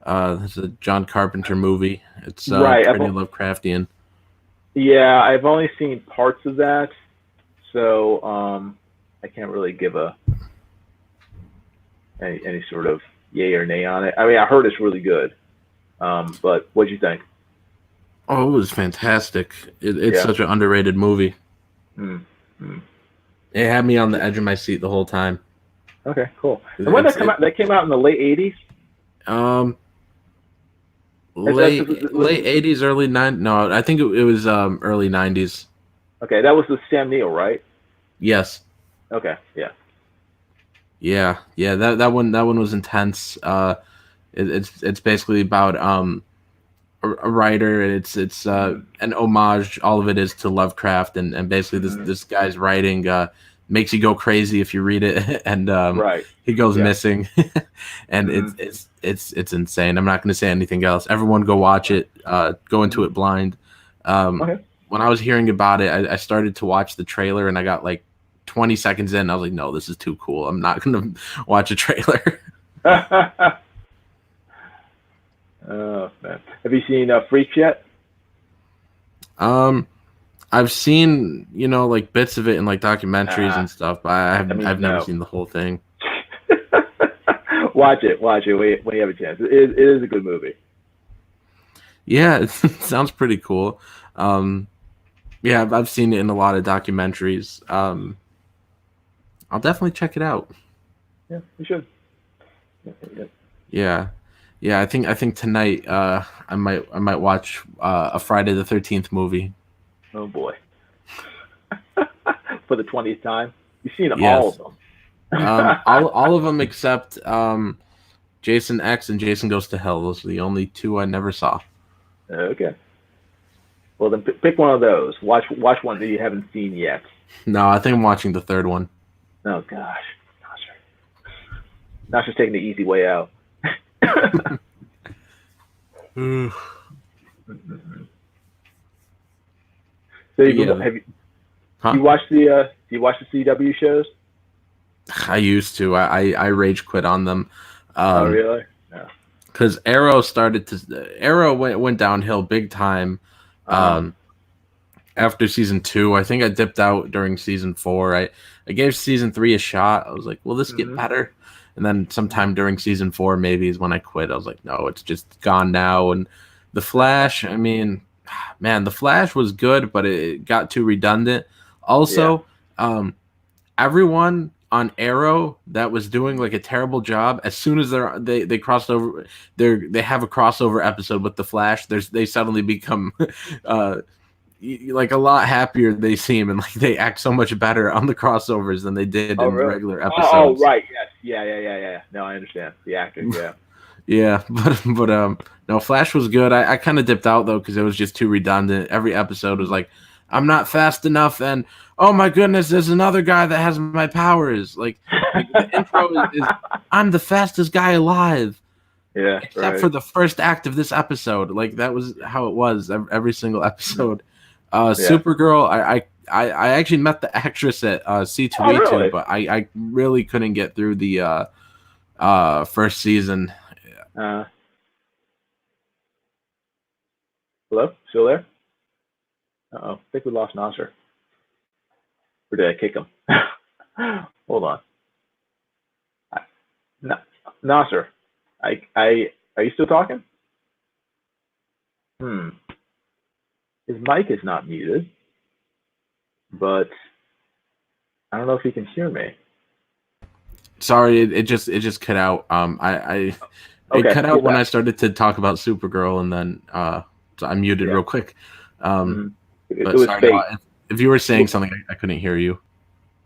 S2: It's a John Carpenter movie. It's
S1: right,
S2: pretty Lovecraftian.
S1: yeah, I've only seen parts of that, so I can't really give any sort of yay or nay on it. I mean, I heard it's really good, but what'd you think?
S2: Oh, it was fantastic. It's
S1: Yeah.
S2: such an underrated movie.
S1: Mm, mm.
S2: It had me on the edge of my seat the whole time.
S1: Okay, cool. And when that come out? That came out in the late '80s.
S2: Um,
S1: That's,
S2: late '80s, early '90s. No, I think it was early '90s.
S1: okay, that was with Sam Neill, right?
S2: Yes.
S1: Okay, yeah.
S2: Yeah. That one was intense. It's basically about a writer. It's an homage. All of it is to Lovecraft, and basically this guy's writing makes you go crazy if you read it, and
S1: Right.
S2: he goes
S1: Yeah.
S2: missing, and it's insane. I'm not going to say anything else. Everyone go watch it. Go into it blind.
S1: Okay.
S2: When I was hearing about it, I started to watch the trailer, and I got like 20 seconds in. I was like, no, this is too cool. I'm not going to watch a trailer.
S1: Oh man, have you seen Freaks yet?
S2: I've seen, like bits of it in like documentaries and stuff, but I've never seen the whole thing.
S1: Watch it when you have a chance. It is a good movie.
S2: Yeah, it sounds pretty cool. Yeah, I've seen it in a lot of documentaries. I'll definitely check it out.
S1: Yeah, you should.
S2: Yeah. I think tonight I might watch a Friday the 13th movie.
S1: Oh boy, for the 20th time. You've seen
S2: Yes.
S1: all of them.
S2: all of them except Jason X and Jason Goes to Hell. Those are the only two I never saw.
S1: Okay. Well, then pick one of those. Watch one that you haven't seen yet.
S2: No, I think I'm watching the third one.
S1: Oh gosh, Nasser's taking the easy way out. So have you watched the do you watch the CW shows?
S2: I used to. I rage quit on them.
S1: Oh really? Yeah.
S2: Because Arrow went downhill big time. After season 2, I think I dipped out during season 4. I gave season 3 a shot. I was like, will this get better? And then sometime during season 4 maybe is when I quit. I was like, no, it's just gone now. And The Flash, I mean, man, The Flash was good, but it got too redundant. Also, everyone on Arrow that was doing like a terrible job, as soon as they crossed over, they have a crossover episode with The Flash, they suddenly become like a lot happier they seem, and like they act so much better on the crossovers than they did in
S1: really?
S2: regular episodes.
S1: Oh right, yes, yeah. No, I understand the acting. Yeah.
S2: Yeah, but no, Flash was good. I kind of dipped out though because it was just too redundant. Every episode was like, I'm not fast enough, and oh my goodness, there's another guy that has my powers. Like the intro is I'm the fastest guy alive.
S1: Yeah,
S2: except for the first act of this episode. Like that was how it was every single episode. Supergirl, I actually met the actress at C2E2,
S1: really?
S2: but I really couldn't get through the first season.
S1: Hello? Still there? Uh-oh. I think we lost Nasser. Or did I kick him? Hold on. Nasser, are you still talking? His mic is not muted, but I don't know if he can hear me.
S2: Sorry, it just cut out. It cut out when I started to talk about Supergirl, and then so I muted real quick. But sorry, if you were saying something, I couldn't hear you.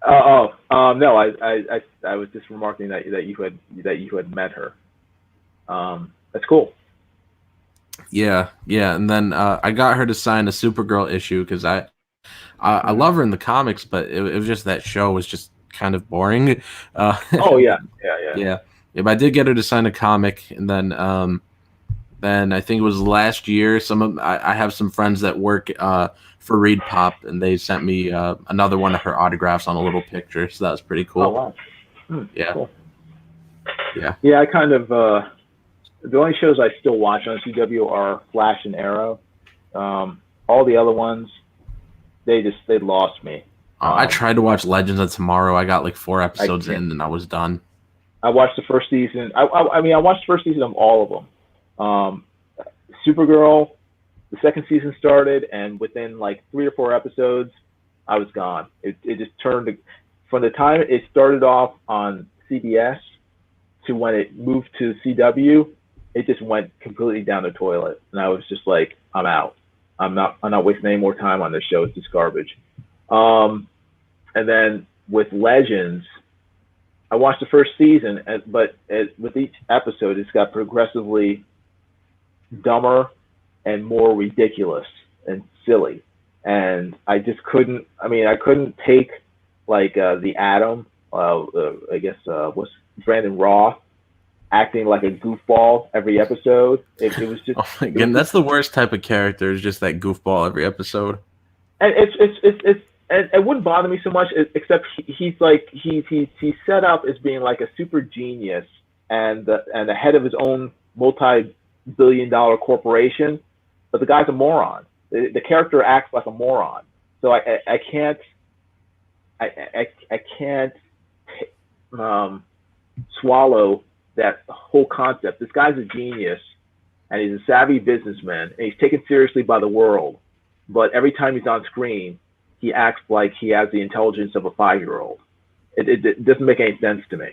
S1: No, I was just remarking that you had met her. That's cool.
S2: Yeah, yeah, and then I got her to sign a Supergirl issue because I
S1: Mhm.
S2: love her in the comics, but it was just that show was just kind of boring.
S1: Oh yeah,
S2: But
S1: yeah, yeah.
S2: yeah, yeah, but I did get her to sign a comic, and then I think it was last year. I have some friends that work for Reed Pop, and they sent me another one of her autographs on a little picture, so that was pretty
S1: Oh
S2: cool.
S1: wow.
S2: Yeah,
S1: Cool.
S2: yeah.
S1: Yeah, I kind of the only shows I still watch on CW are Flash and Arrow. All the other ones, they lost me.
S2: I
S1: Um,
S2: tried to watch Legends of Tomorrow. I got like four
S1: I
S2: episodes
S1: can't.
S2: in, and I was done.
S1: I watched the first season. I mean, I watched the first season of all of them. Supergirl, the second season started, and within like 3 or 4 episodes, I was gone. It just turned from the time it started off on CBS to when it moved to CW. It just went completely down the toilet, and I was just like, I'm out. I'm not wasting any more time on this show. It's just garbage. Um, and then with Legends, I watched the first season, but with each episode, it's got progressively dumber and more ridiculous and silly. And I just couldn't. I mean, I couldn't take like the Atom. I guess was Brandon Roth acting like a goofball every episode. It was just
S2: Oh my
S1: it was
S2: goodness,
S1: just
S2: that's the worst type of character. Is just that goofball every episode.
S1: and it wouldn't bother me so much except he's like he's set up as being like a super genius and the head of his own multi-billion-dollar corporation, but the guy's a moron. The character acts like a moron, so I can't I can't um, swallow that whole concept. This guy's a genius and he's a savvy businessman and he's taken seriously by the world, but every time he's on screen, he acts like he has the intelligence of a 5-year-old. It doesn't make any sense to me.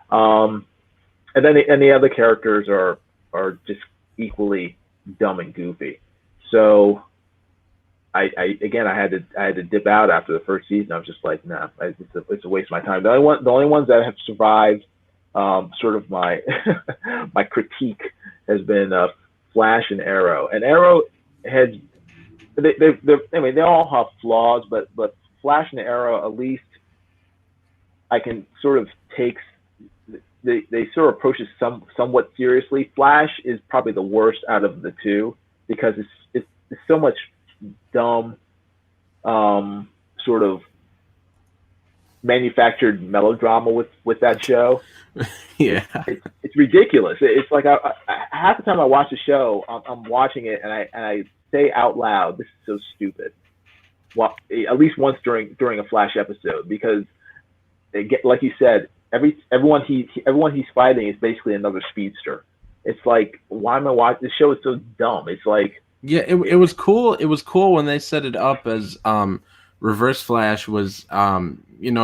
S1: Um, and the other characters are just equally dumb and goofy. So again I had to dip out after the first season. I was just like, nah, it's a waste of my time. The only ones that have survived sort of my my critique has been Flash and Arrow. And Arrow has I mean they all have flaws, but Flash and Arrow at least I can sort of take they sort of approach it somewhat seriously. Flash is probably the worst out of the two because it's so much dumb sort of manufactured melodrama with that show.
S2: Yeah.
S1: It's ridiculous. It's like half the time I watch the show, I'm watching it and I say out loud, "This is so stupid." Well, at least once during a Flash episode, because they get like you said, everyone he's fighting is basically another speedster. It's like, why am I watching? This show is so dumb. It's like,
S2: Yeah, it was cool. It was cool when they set it up as Reverse Flash was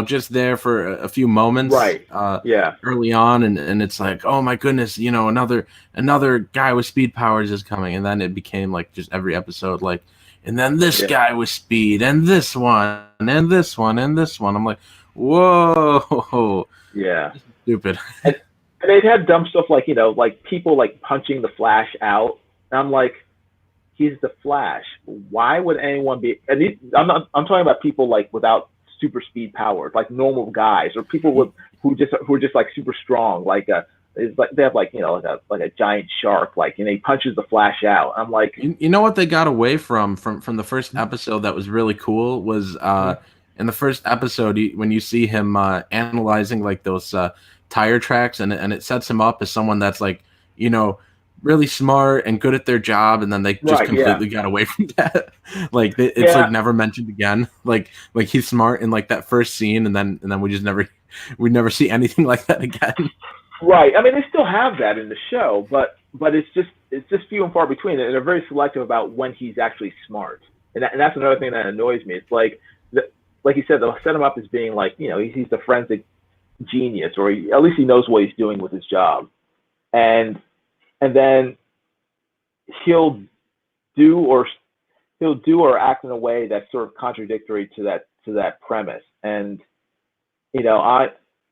S2: just there for a few moments
S1: right, yeah,
S2: early on, and it's like, oh my goodness, another guy with speed powers is coming, and then it became like just every episode like, and then this
S1: yeah,
S2: guy with speed, and this one, and this one, and this one. I'm like, whoa,
S1: yeah.
S2: stupid.
S1: And, and they'd have dumb stuff like like people like punching the Flash out. And I'm like, he's the Flash. Why would anyone be? And I'm talking about people like without super speed powers, like normal guys, or people who are just like super strong, like it's like they have like like a giant shark, like and he punches the Flash out. I'm like,
S2: You know what they got away from the first episode that was really cool was in the first episode when you see him analyzing like those tire tracks, and it sets him up as someone that's like you know really smart and good at their job, and then they just
S1: right, yeah,
S2: completely got away from that. Like it's like
S1: yeah,
S2: never mentioned again. Like he's smart in like that first scene, and then we never see anything like that again.
S1: right. I mean, they still have that in the show, but it's just few and far between, and they're very selective about when he's actually smart, and that's another thing that annoys me. It's like like you said, they'll set him up as being like he's the forensic genius, or at least he knows what he's doing with his job, and then he'll do or he'll do or act in a way that's sort of contradictory to that premise. And I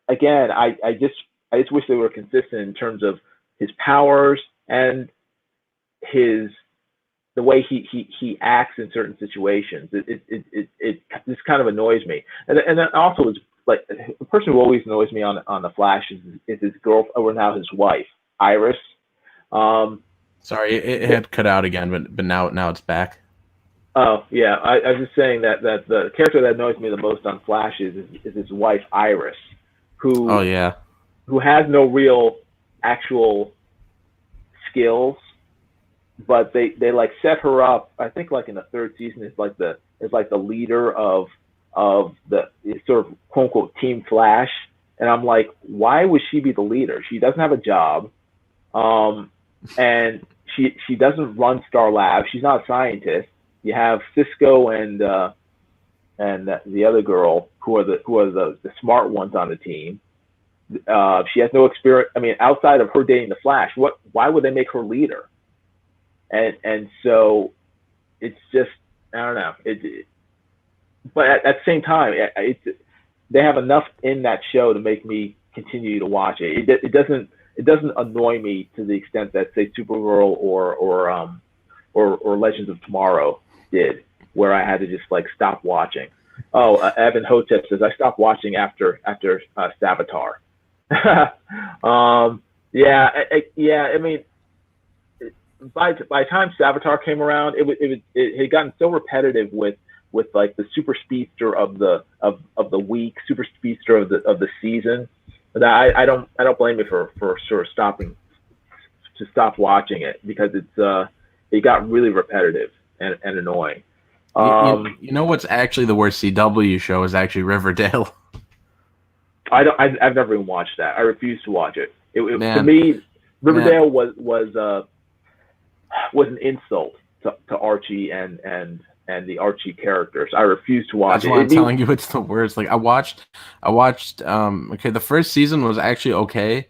S1: again, I just wish they were consistent in terms of his powers and the way he acts in certain situations. It just kind of annoys me. And then also is like the person who always annoys me on the Flash is his girl, or now his wife, Iris.
S2: Sorry, it had cut out again, but now it's back.
S1: Oh yeah, I was just saying that the character that annoys me the most on Flash is his wife Iris, who who has no real actual skills, but they like set her up. I think like in the third season is like the leader of the sort of quote unquote Team Flash, and I'm like, why would she be the leader? She doesn't have a job, and she doesn't run Star Labs. She's not a scientist. You have Cisco and the other girl who are the smart ones on the team. She has no experience. I mean, outside of her dating the Flash, why would they make her leader? And so it's just, I don't know. But at the same time, they have enough in that show to make me continue to watch it. It doesn't annoy me to the extent that, say, Supergirl or Legends of Tomorrow did, where I had to just like stop watching. Oh, Evan Hotep says I stopped watching after Savitar. Yeah. I mean, by the time Savitar came around, it had gotten so repetitive with like the super speedster of the week, super speedster of the season, that I don't blame you for sort of stop watching it, because it got really repetitive and annoying.
S2: You know what's actually the worst CW show is actually Riverdale.
S1: I've never even watched that. I refuse to watch it. To me, Riverdale was an insult to Archie and the Archie characters. I refuse to watch it.
S2: That's why I'm telling you it's the worst. Like I watched okay, the first season was actually okay.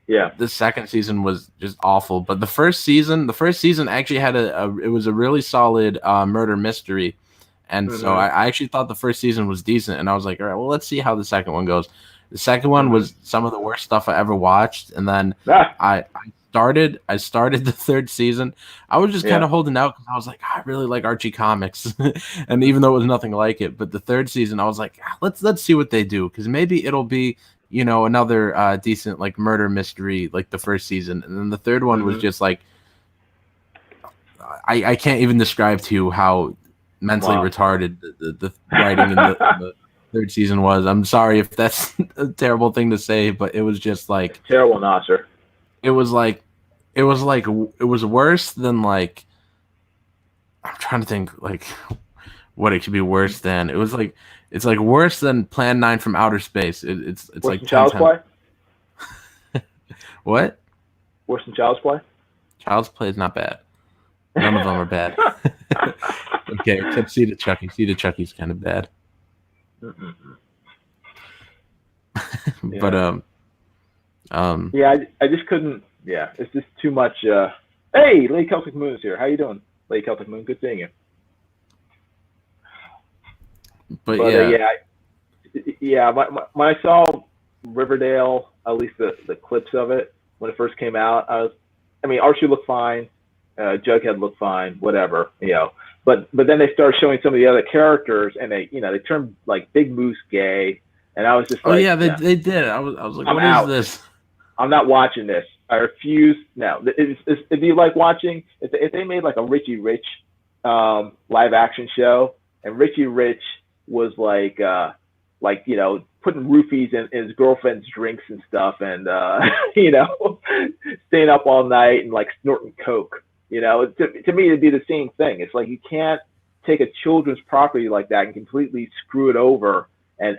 S1: Yeah.
S2: The second season was just awful, but the first season actually had it was a really solid murder mystery, and so I actually thought the first season was decent, and I was like, all right, well, let's see how the second one goes. The second one was some of the worst stuff I ever watched, and then I started the third season. I was just kind of holding out because I was like, I really like Archie comics, and even though it was nothing like it, but the third season I was like, let's see what they do, because maybe it'll be, you know, another decent like murder mystery like the first season. And then the third one was just like, I can't even describe to you how mentally retarded the writing in the third season was. I'm sorry if that's a terrible thing to say, but it was just like
S1: terrible, Nasser.
S2: It was worse than, like, I'm trying to think like what it could be worse than. It was like, it's like worse than Plan 9 from Outer Space. It's
S1: worse
S2: like
S1: than Child's Play.
S2: What?
S1: Worse than Child's Play?
S2: Child's Play is not bad. None of them are bad. Okay, except See the Chucky. See the Chucky's kind of bad. But
S1: yeah, I just couldn't. Yeah, it's just too much. Hey, Lady Celtic Moon is here. How you doing, Lady Celtic Moon? Good seeing you.
S2: But
S1: yeah. When I saw Riverdale, at least the clips of it when it first came out, I mean, Archie looked fine, Jughead looked fine, whatever, you know. But then they started showing some of the other characters, and they turned like Big Moose gay, and I was just like,
S2: they did. I was like, what is this?
S1: I'm not watching this. I refuse. Now, it'd be like watching if they made like a Richie Rich live action show, and Richie Rich was like putting roofies in his girlfriend's drinks and stuff, and staying up all night and like snorting coke. You know, to me it'd be the same thing. It's like you can't take a children's property like that and completely screw it over and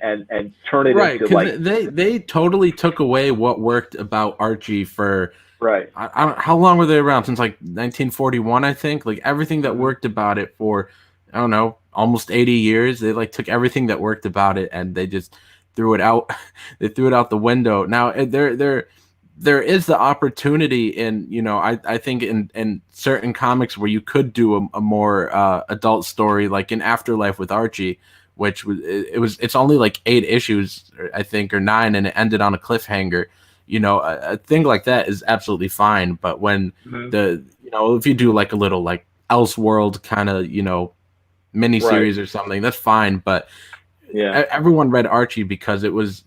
S1: turn it into like
S2: they totally took away what worked about Archie for
S1: right.
S2: I don't, how long were they around? Since like 1941, I think. Like everything that worked about it for, I don't know, almost 80 years. They like took everything that worked about it and they just threw it out. They threw it out the window. Now there is the opportunity in, I think in certain comics where you could do a more adult story, like in Afterlife with Archie, which it's only like 8 issues, I think, or 9, and it ended on a cliffhanger. a thing like that is absolutely fine. But when if you do like a little like Elseworld kind of, mini series or something, that's fine. But everyone read Archie because it was,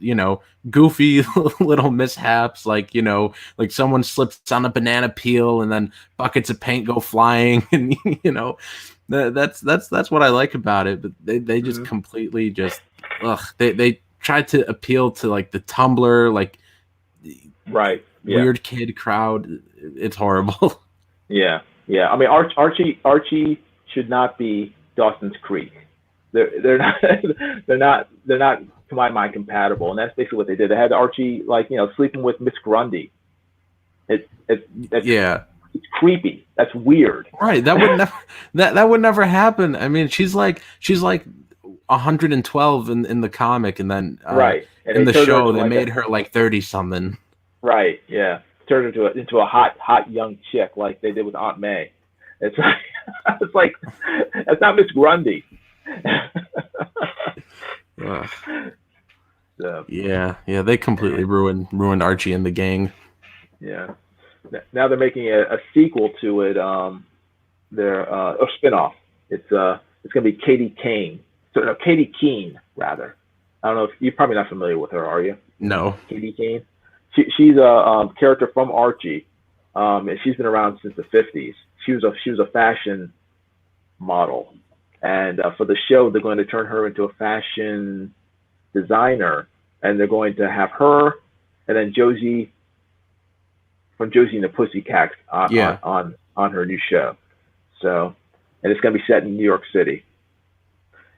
S2: goofy little mishaps, like, like someone slips on a banana peel and then buckets of paint go flying, and that's what I like about it. But they just completely just they tried to appeal to like the Tumblr, like weird kid crowd. It's horrible.
S1: Yeah. I mean, Archie should not be Dawson's Creek. They're not to my mind compatible, and that's basically what they did. They had Archie like sleeping with Miss Grundy. It's creepy. That's weird.
S2: Right. That would never that would never happen. I mean, she's like 112 in the comic, and then
S1: and
S2: in the show they made her like 30 something.
S1: Right. Yeah. Turned into a hot young chick like they did with Aunt May. It's like that's not Miss Grundy.
S2: So, they completely ruined Archie and the gang.
S1: Yeah. Now they're making a sequel to it. They're a spinoff. It's gonna be Katie Keene rather. I don't know if you're probably not familiar with her, are you?
S2: No.
S1: Katie Keene. She's a character from Archie, and she's been around since the 50s. She was a fashion model, and for the show they're going to turn her into a fashion designer, and they're going to have her and then Josie from Josie and the Pussycats on her new show. So, and it's going to be set in New York City.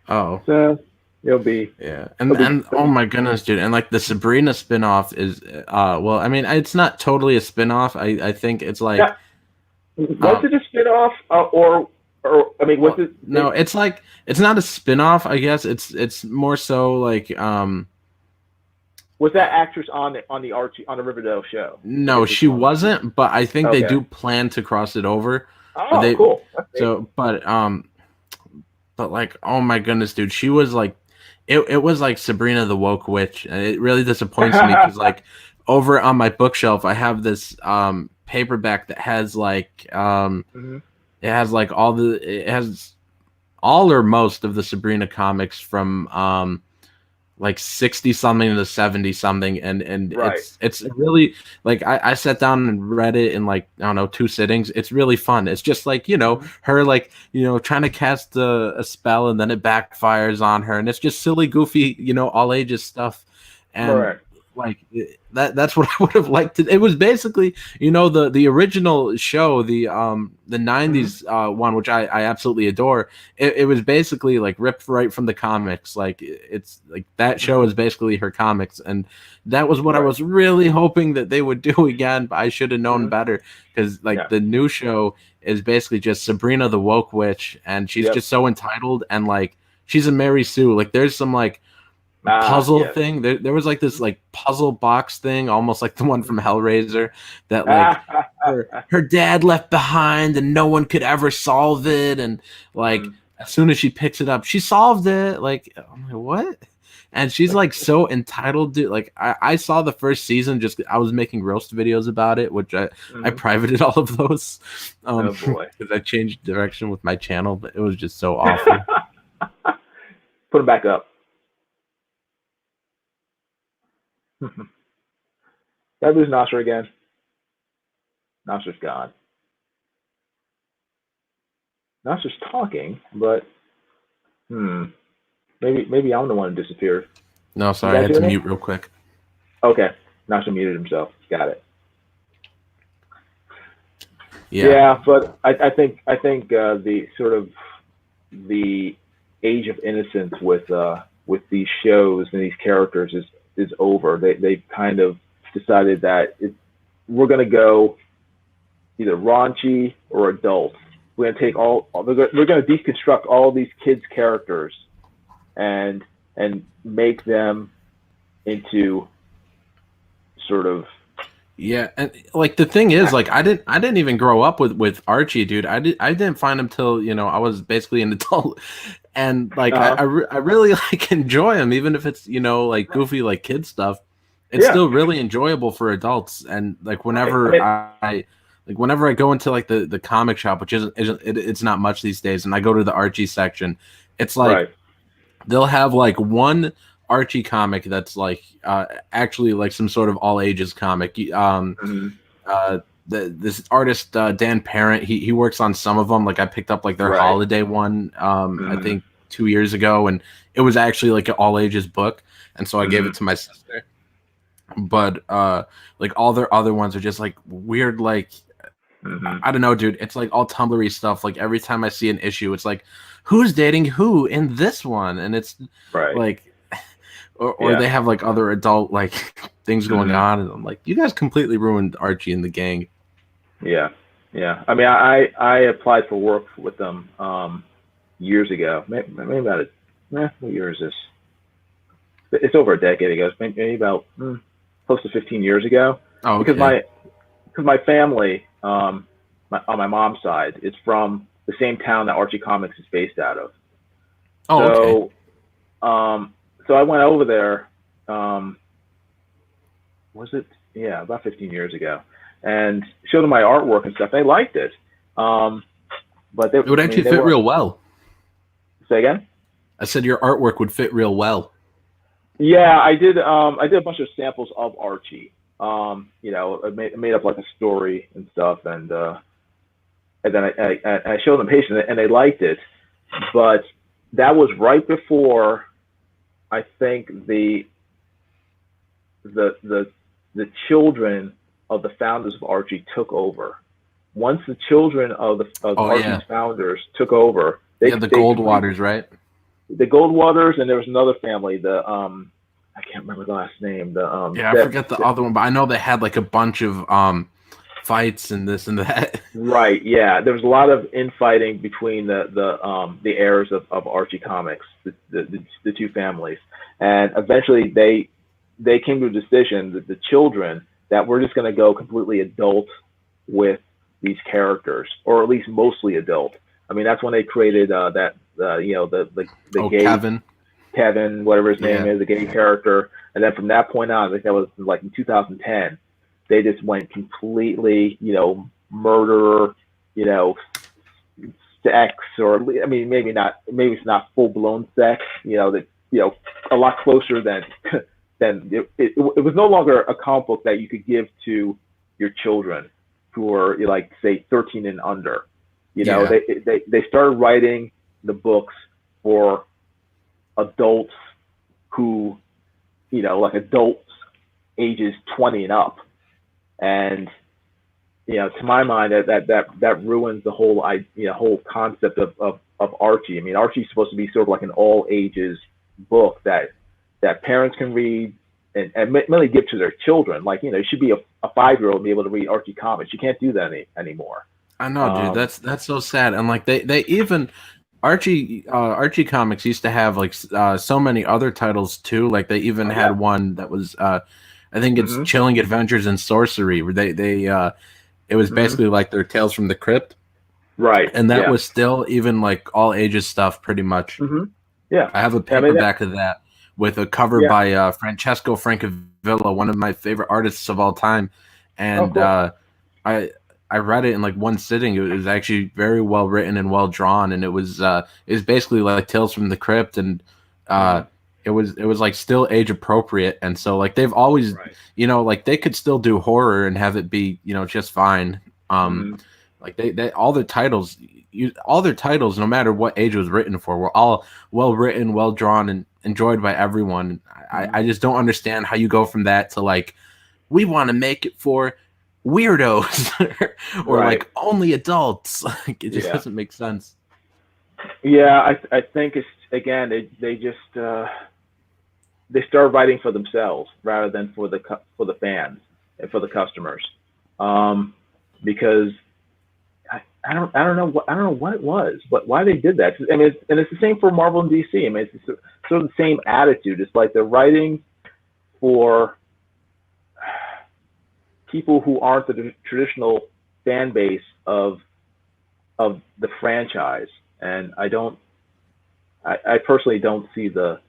S2: Oh.
S1: So it'll be
S2: and oh my goodness, dude! And like the Sabrina spinoff is well, I mean, it's not totally a spinoff. I think it's like
S1: was it a spinoff or I mean, was it?
S2: No, it's like it's not a spinoff. I guess it's more so like
S1: Was that actress on the Riverdale show?
S2: No, she wasn't. But I think they do plan to cross it over.
S1: Oh, cool.
S2: So, but like, oh my goodness, dude, she was like. It was like Sabrina the Woke Witch, and it really disappoints me because like over on my bookshelf I have this paperback that has like it has like it has all or most of the Sabrina comics from like 60 something to 70 something, and it's really like I sat down and read it in like I don't know 2 sittings. It's really fun. It's just like her like trying to cast a spell and then it backfires on her, and it's just silly, goofy all ages stuff, and like that's what I would have liked to. It was basically the original show, the 90s one, which I absolutely adore. It was basically like ripped right from the comics. Like it's like that show is basically her comics, and that was what I was really hoping that they would do again. But I should have known better, because like the new show is basically just Sabrina the Woke Witch, and she's just so entitled, and like she's a Mary Sue. Like there's some like puzzle thing. There was like this like puzzle box thing, almost like the one from Hellraiser, that like her dad left behind and no one could ever solve it, and like as soon as she picks it up she solved it. Like I'm like, what? And she's like so entitled to like I saw the first season, just I was making roast videos about it, which I privated all of those because I changed direction with my channel, but it was just so awful.
S1: Put them back up. Did I lose Nasser again? Nasser's gone. Nasser's talking, but maybe I'm the one who disappeared.
S2: No, sorry, I had to mute real quick.
S1: Okay, Nasser muted himself. Got it.
S2: Yeah,
S1: but I think the sort of the age of innocence with these shows and these characters is over. They've kind of decided that we're going to go either raunchy or adult. We're going to take we're going to deconstruct all these kids' characters and make them into sort of
S2: and like the thing is, like I didn't even grow up with Archie, dude. I didn't find him till I was basically an adult, and like I really like enjoy him, even if it's like goofy like kid stuff. it's still really enjoyable for adults. And like whenever whenever I go into like the comic shop, which it's not much these days, and I go to the Archie section, it's like they'll have like one Archie comic that's like actually like some sort of all ages comic. This artist Dan Parent, he works on some of them. Like I picked up like their holiday one I think 2 years ago, and it was actually like an all ages book, and so I gave it to my sister. But like all their other ones are just like weird, like I don't know, dude. It's like all Tumblr-y stuff. Like every time I see an issue, it's like, who's dating who in this one? And it's like, or they have like other adult like things going on, and I'm like, you guys completely ruined Archie and the gang.
S1: Yeah. I mean, I applied for work with them years ago. Maybe about what year is this? It's over a decade ago. Maybe about close to 15 years ago.
S2: Oh, okay.
S1: Because my family on my mom's side is from the same town that Archie Comics is based out of.
S2: Oh, okay.
S1: So I went over there. Was it? Yeah, about 15 years ago, and showed them my artwork and stuff. They liked it, but
S2: it would actually fit real well.
S1: Say again?
S2: I said your artwork would fit real well.
S1: Yeah, I did. I did a bunch of samples of Archie. You know, I made up like a story and stuff, and then I showed them patients, and they liked it. But that was right before, I think the children of the founders of Archie took over. Once the children of Archie's founders took over,
S2: the Goldwaters, right?
S1: The Goldwaters, and there was another family. I can't remember the last name.
S2: I forget the other one, but I know they had like a bunch of fights and this and that.
S1: Right. Yeah, there was a lot of infighting between the heirs of Archie Comics, the two families, and eventually they came to a decision that the children that we're just going to go completely adult with these characters, or at least mostly adult. I mean, that's when they created the gay Kevin, whatever his name is, the gay character, and then from that point on, I think that was like in 2010, they just went completely, murder, sex, or I mean, maybe it's not full blown sex, a lot closer than it was no longer a comic book that you could give to your children who are like say 13 and under. They started writing the books for adults who, like adults ages 20 and up, and to my mind that ruins the whole concept of Archie. I mean, Archie's supposed to be sort of like an all ages book that parents can read and mainly give to their children. Like, you should be a 5-year-old and be able to read Archie comics. You can't do that anymore.
S2: I know, dude. That's so sad. And like they even Archie Comics used to have like so many other titles too. Like they even had one that was I think it's Chilling Adventures in Sorcery, where they it was basically like their Tales from the Crypt.
S1: Right.
S2: And that was still even like all ages stuff pretty much.
S1: Yeah.
S2: I have a paperback of that with a cover by Francesco Francavilla, one of my favorite artists of all time. And I read it in like one sitting. It was actually very well written and well drawn, and it was basically like Tales from the Crypt, and it was like still age appropriate. And so like they've always like they could still do horror and have it be just fine. Like they all their titles, no matter what age it was written for, were all well written, well drawn, and enjoyed by everyone. I just don't understand how you go from that to like, we want to make it for weirdos or like only adults. Like it just doesn't make sense.
S1: Yeah, I think it's again they just they start writing for themselves rather than for the fans and for the customers, because I don't know what it was, but why they did that. I mean, and it's the same for Marvel and DC. I mean, it's sort of the same attitude. It's like they're writing for people who aren't the traditional fan base of the franchise, and I personally don't see the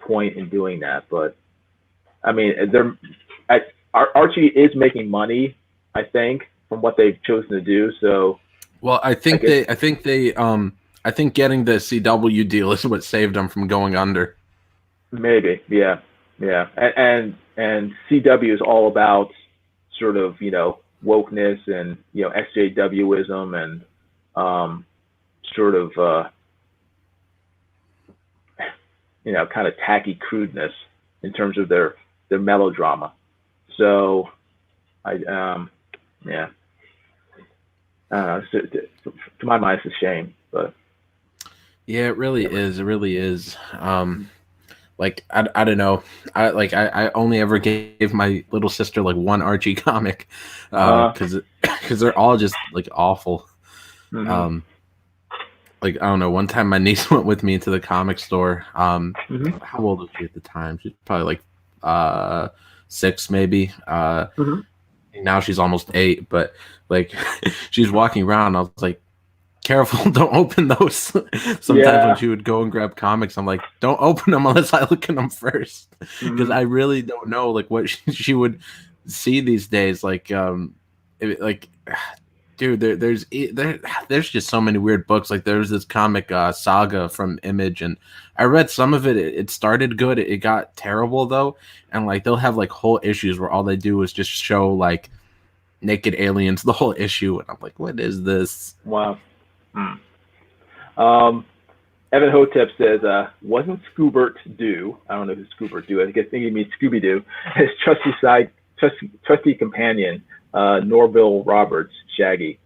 S1: point in doing that. But I mean, Archie is making money, I think, from what they've chosen to do. So,
S2: well, I think getting the CW deal is what saved them from going under.
S1: maybe, yeah, yeah, and CW is all about sort of wokeness and SJWism and sort of kind of tacky crudeness in terms of their melodrama. So I yeah, I don't know. To my mind, it's a shame, but
S2: yeah, it really is. It really is. Like I don't know. I only ever gave my little sister like one Archie comic, because they're all just like awful.
S1: mm-hmm.
S2: Like I don't know. One time my niece went with me into the comic store.
S1: Mm-hmm.
S2: How old was she at the time? She's probably like 6 maybe.
S1: Mm-hmm.
S2: Now she's almost 8, but like she's walking around. I was like, careful, don't open those. Sometimes when
S1: Yeah.
S2: she would go and grab comics, I'm like, don't open them unless I look at them first, because
S1: Mm-hmm.
S2: I really don't know like what she would see these days. Like dude, there's just so many weird books. Like there's this comic Saga from Image, and I read some of it. It started good, it got terrible though, and like they'll have like whole issues where all they do is just show like naked aliens the whole issue, and I'm like, what is this?
S1: Wow. Mm. Um, Evan Hotep says, wasn't Scoobert Doo? I don't know who Scoobert Doo is. I guess he means Scooby Doo. His trusty companion, Norville Rogers, Shaggy,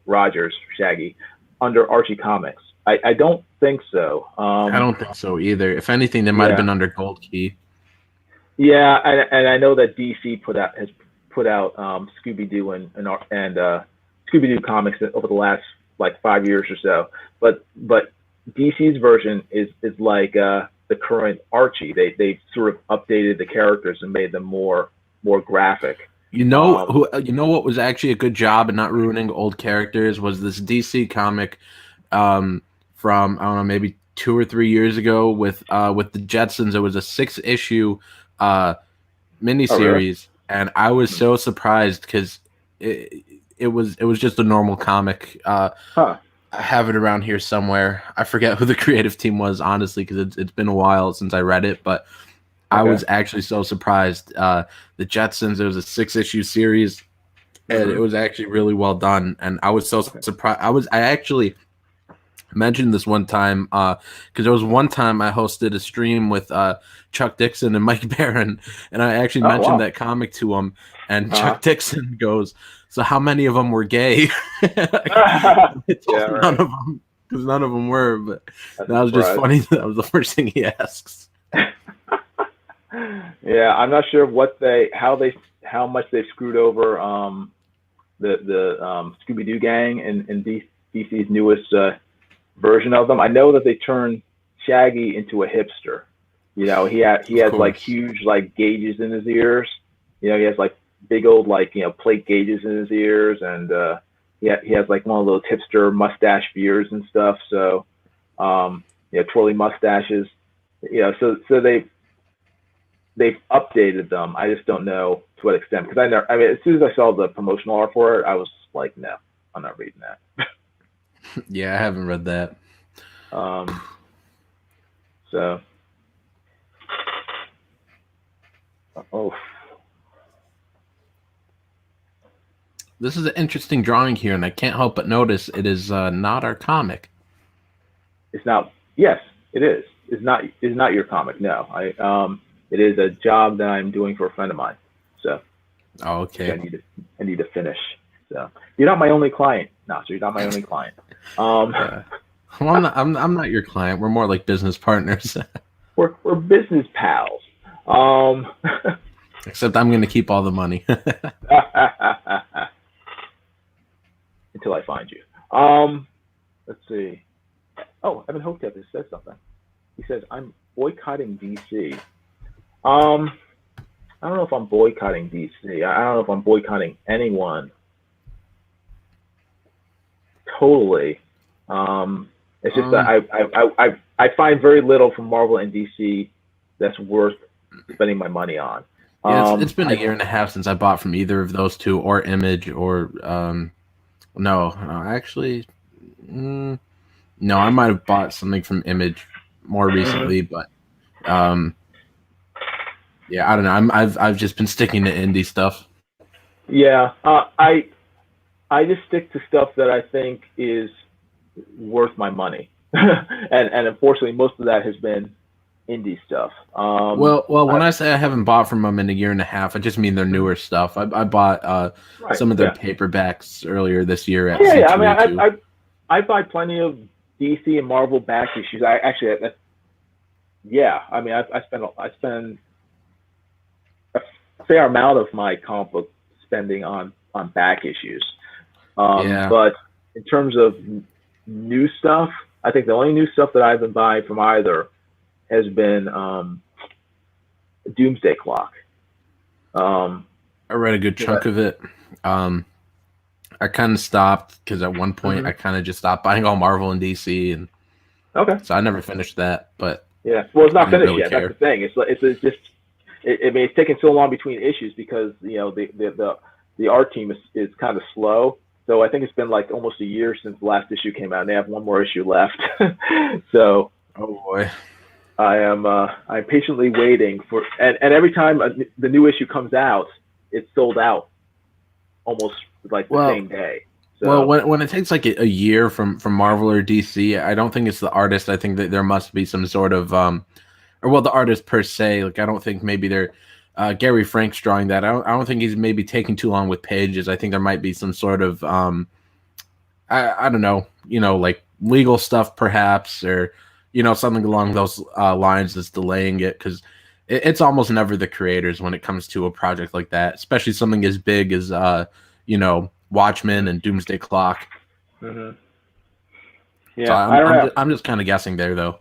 S1: under Archie Comics. I don't think so.
S2: I don't think so either. If anything, they might have
S1: Yeah,
S2: been under Gold Key.
S1: yeah, and I know that DC has put out Scooby Doo and Scooby Doo comics over the last like 5 years or so, but DC's version is like the current Archie. They sort of updated the characters and made them more graphic.
S2: You know what was actually a good job and not ruining old characters was this DC comic from I don't know, maybe 2 or 3 years ago with the Jetsons. It was a 6-issue
S1: Oh, really?
S2: miniseries, and I was so surprised because it was just a normal comic.
S1: Huh.
S2: I have it around here somewhere. I forget who the creative team was, honestly, because it's been a while since I read it, but I
S1: Okay.
S2: was actually so surprised. The Jetsons, it was a 6-issue series, and it was actually really well done. And I was so surprised. I actually mentioned this one time because there was one time I hosted a stream with Chuck Dixon and Mike Barron, and I actually mentioned that comic to him, and Chuck Dixon goes, "So how many of them were gay?"
S1: Yeah, right.
S2: None of them, because none of them were. But that was just funny. That was the first thing he asks.
S1: Yeah, I'm not sure how much they screwed over the Scooby Doo gang in DC's newest version of them. I know that they turned Shaggy into a hipster. He has like huge like gauges in his ears. He has like big old like plate gauges in his ears, and he has like one of those hipster mustache beards and stuff. So twirly mustaches. So they've updated them. I just don't know to what extent, because as soon as I saw the promotional art for it, I was like, no, I'm not reading that.
S2: Yeah, I haven't read that.
S1: So,
S2: this is an interesting drawing here, and I can't help but notice it is not our comic.
S1: It's not. Yes, it is. It's not your comic. No, it is a job that I'm doing for a friend of mine. So,
S2: okay.
S1: I need to finish. So, you're not my only client, Nasser. You're not my only client.
S2: Well, I'm not your client. We're more like business partners.
S1: we're business pals.
S2: Except I'm going to keep all the money.
S1: Until I find you. Let's see. Oh, Evan Hotep has said something. He says, I'm boycotting DC. I don't know if I'm boycotting DC. I don't know if I'm boycotting anyone totally. It's just that I find very little from Marvel and DC that's worth spending my money on.
S2: Yeah, it's been a year and a half since I bought from either of those two, or Image, or no, actually, no, I might have bought something from Image more recently, but yeah, I don't know. I've just been sticking to indie stuff.
S1: Yeah, I just stick to stuff that I think is worth my money, and unfortunately, most of that has been indie stuff.
S2: Well, when I say I haven't bought from them in a year and a half, I just mean their newer stuff. I bought
S1: Right.
S2: some of their
S1: Yeah.
S2: paperbacks earlier this year at
S1: Yeah. I mean,
S2: C2E2.
S1: I buy plenty of DC and Marvel back issues. I actually, yeah. I mean, I spend a fair amount of my comic book spending on back issues.
S2: Yeah.
S1: But in terms of new stuff, I think the only new stuff that I've been buying from either has been Doomsday Clock.
S2: I read a good chunk of it. I kind of stopped because at one point I kind of just stopped buying all Marvel and DC, and so I never finished that. But
S1: yeah, well, it's not finished
S2: really
S1: yet.
S2: care.
S1: That's the thing. It's just. I mean, it's taken so long between issues because the art team is kind of slow. So I think it's been like almost a year since the last issue came out, and they have one more issue left. So,
S2: oh boy,
S1: I'm patiently waiting for, and every time the new issue comes out, it's sold out almost like the same day. So,
S2: well, when it takes like a year from Marvel or DC, I don't think it's the artist. I think that there must be some sort of the artist per se. Like I don't think maybe they're Gary Frank's drawing that. I don't think he's maybe taking too long with pages. I think there might be some sort of I don't know, like legal stuff perhaps, or something along those lines that's delaying it, because it's almost never the creators when it comes to a project like that, especially something as big as Watchmen and Doomsday Clock.
S1: Yeah,
S2: so I'm just kind of guessing there though.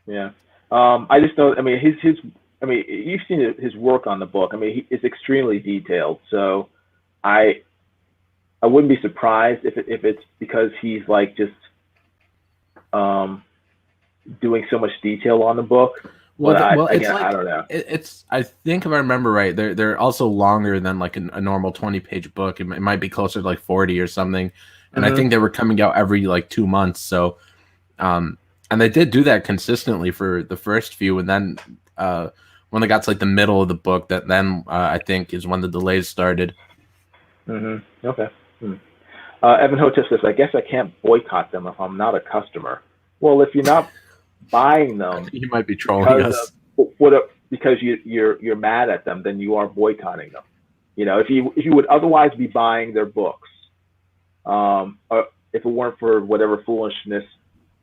S1: Yeah. I just know. I mean, his. I mean, you've seen his work on the book. I mean, it's extremely detailed. So, I wouldn't be surprised if it's because he's like just doing so much detail on the book.
S2: Well,
S1: again, I don't know.
S2: I think if I remember right, they're also longer than like a normal 20-page book. It might be closer to like 40 or something. And I think they were coming out every like 2 months. So, and they did do that consistently for the first few, and then when they got to like the middle of the book, that then I think is when the delays started.
S1: Okay. Evan Hotep says, "I guess I can't boycott them if I'm not a customer." Well, if you're not buying them,
S2: you might be trolling us.
S1: Because you're mad at them, then you are boycotting them. If you would otherwise be buying their books, or if it weren't for whatever foolishness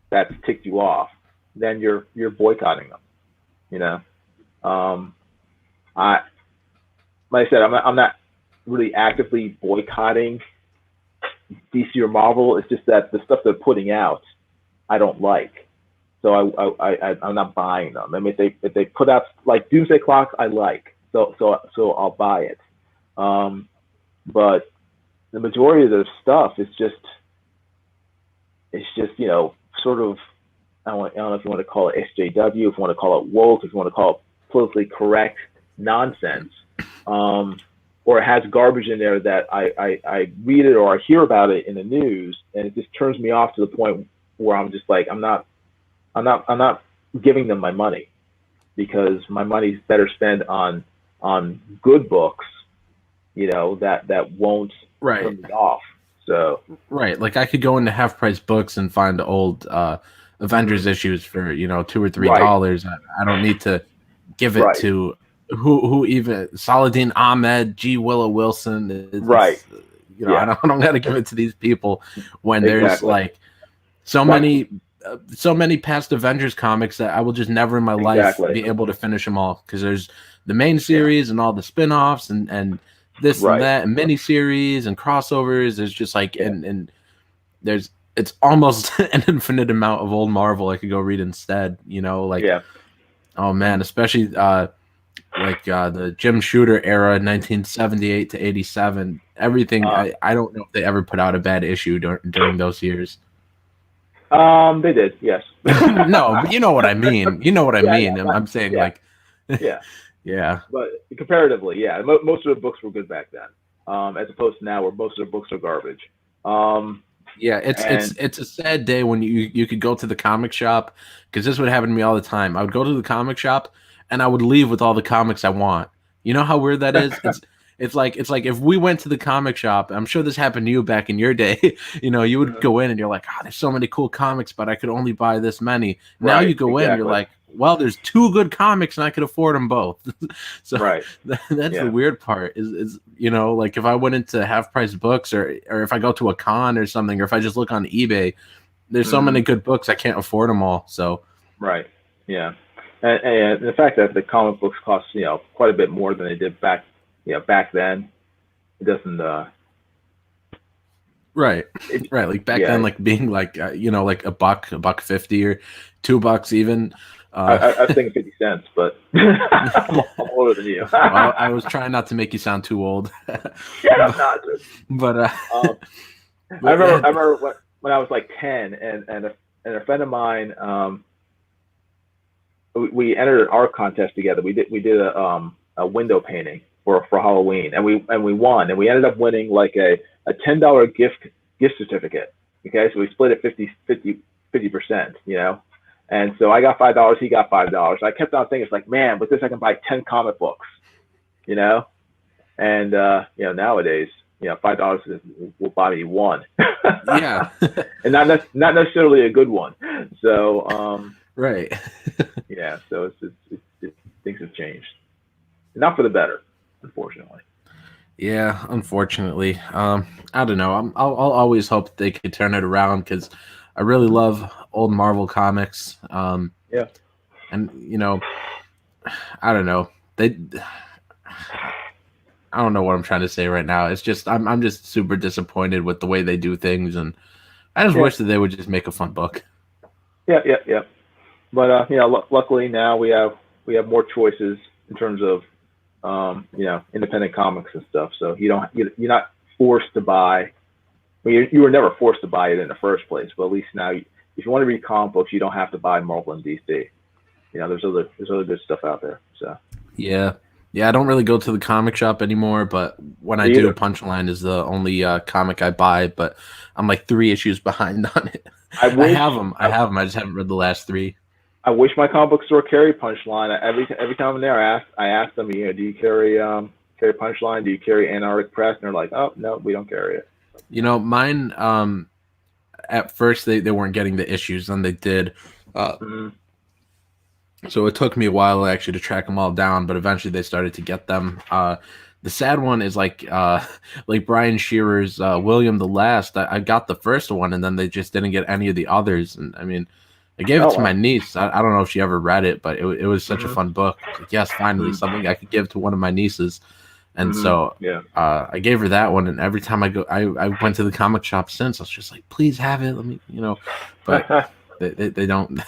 S1: that's ticked you off, then you're boycotting them. Like I said, I'm not really actively boycotting DC or Marvel. It's just that the stuff they're putting out, I don't like. So I'm not buying them. I mean, if they put out like Doomsday Clock, I like. So I'll buy it. But the majority of their stuff is just sort of, I don't know if you want to call it SJW, if you want to call it woke, if you want to call it politically correct nonsense, or it has garbage in there that I read it or I hear about it in the news, and it just turns me off to the point where I'm just like, I'm not giving them my money, because my money's better spent on good books, that won't turn me off. So
S2: like I could go into Half Price Books and find old Avengers issues for $2 or $3. I don't need to give it to who even Saladin Ahmed, G. Willow Wilson. I don't got to give it to these people when there's like so many past Avengers comics that I will just never in my life be able to finish them all, because there's the main series and all the spin-offs and this and that and mini-series and crossovers. There's just like and it's almost an infinite amount of old Marvel I could go read instead, oh man, especially the Jim Shooter era, 1978 to 87, everything. I don't know if they ever put out a bad issue during those years.
S1: They did, yes.
S2: No, but you know what I mean. I'm saying Yeah.
S1: But comparatively, yeah, most of the books were good back then, as opposed to now where most of the books are garbage.
S2: Yeah,
S1: And
S2: it's a sad day when you could go to the comic shop, because this would happen to me all the time. I would go to the comic shop and I would leave with all the comics I want. You know how weird that is? It's like if we went to the comic shop, I'm sure this happened to you back in your day. You would go in and you're like, oh, there's so many cool comics, but I could only buy this many. Now
S1: right,
S2: you go in, you're
S1: exactly,
S2: like, well, there's two good comics and I could afford them both. So
S1: right,
S2: that's the
S1: yeah,
S2: weird part is like if I went into half price books, or if I go to a con or something, or if I just look on eBay, there's so many good books I can't afford them all. So
S1: right, yeah. And the fact that the comic books cost quite a bit more than they did back then, it doesn't
S2: right,
S1: it,
S2: right, like back
S1: yeah.
S2: then, like being like like a buck 50 or $2 even.
S1: I was thinking 50 cents, but I'm older than you.
S2: Well, I was trying not to make you sound too old.
S1: Shut up, Nasser.
S2: but
S1: Um, I
S2: but
S1: remember when I was like 10, and a friend of mine, we entered an art contest together. We did a window painting for Halloween, and we won, and we ended up winning like a $10 gift certificate. Okay, so we split it 50%, and so I got $5, he got $5. I kept on thinking, it's like, man, with this I can buy 10 comic books, you know, and nowadays, $5 will buy me one.
S2: yeah,
S1: And not necessarily a good one. So
S2: right.
S1: yeah, so things have changed, not for the better, unfortunately.
S2: Yeah, unfortunately. I don't know. I'll always hope they could turn it around, because I really love old Marvel comics.
S1: Yeah,
S2: And I don't know. I don't know what I'm trying to say right now. It's just I'm just super disappointed with the way they do things, and I just
S1: yeah,
S2: wish that they would just make a fun book.
S1: yeah. But luckily now we have more choices in terms of independent comics and stuff. So you're not forced to buy. Well, you were never forced to buy it in the first place, but at least now, if you want to read comic books, you don't have to buy Marvel and DC. There's other good stuff out there. So
S2: Yeah. Yeah, I don't really go to the comic shop anymore, but when I
S1: me
S2: do,
S1: either.
S2: Punchline is the only comic I buy, but I'm like 3 issues behind on it.
S1: I
S2: I
S1: wish
S2: have them. I
S1: I,
S2: have them. I just haven't read the last three.
S1: I wish my comic book store carried Punchline. Every time I'm there, I ask them, do you carry Punchline? Do you carry Antarctic Press? And they're like, oh no, we don't carry it.
S2: Mine, at first they weren't getting the issues, then they did. Uh,
S1: Mm-hmm.
S2: so it took me a while actually to track them all down, but eventually they started to get them. The sad one is like Brian Shearer's William the Last. I got the first one, and then they just didn't get any of the others. And I mean, I gave it
S1: Oh
S2: to my
S1: wow.
S2: niece. I don't know if she ever read it, but it was such a
S1: Mm-hmm.
S2: fun book. I was like, yes, finally
S1: Mm-hmm.
S2: something I could give to one of my nieces. And
S1: Mm-hmm.
S2: so
S1: Yeah.
S2: I gave her that one, and every time I went to the comic shop since, I was just like, please have it. Let me, but they don't.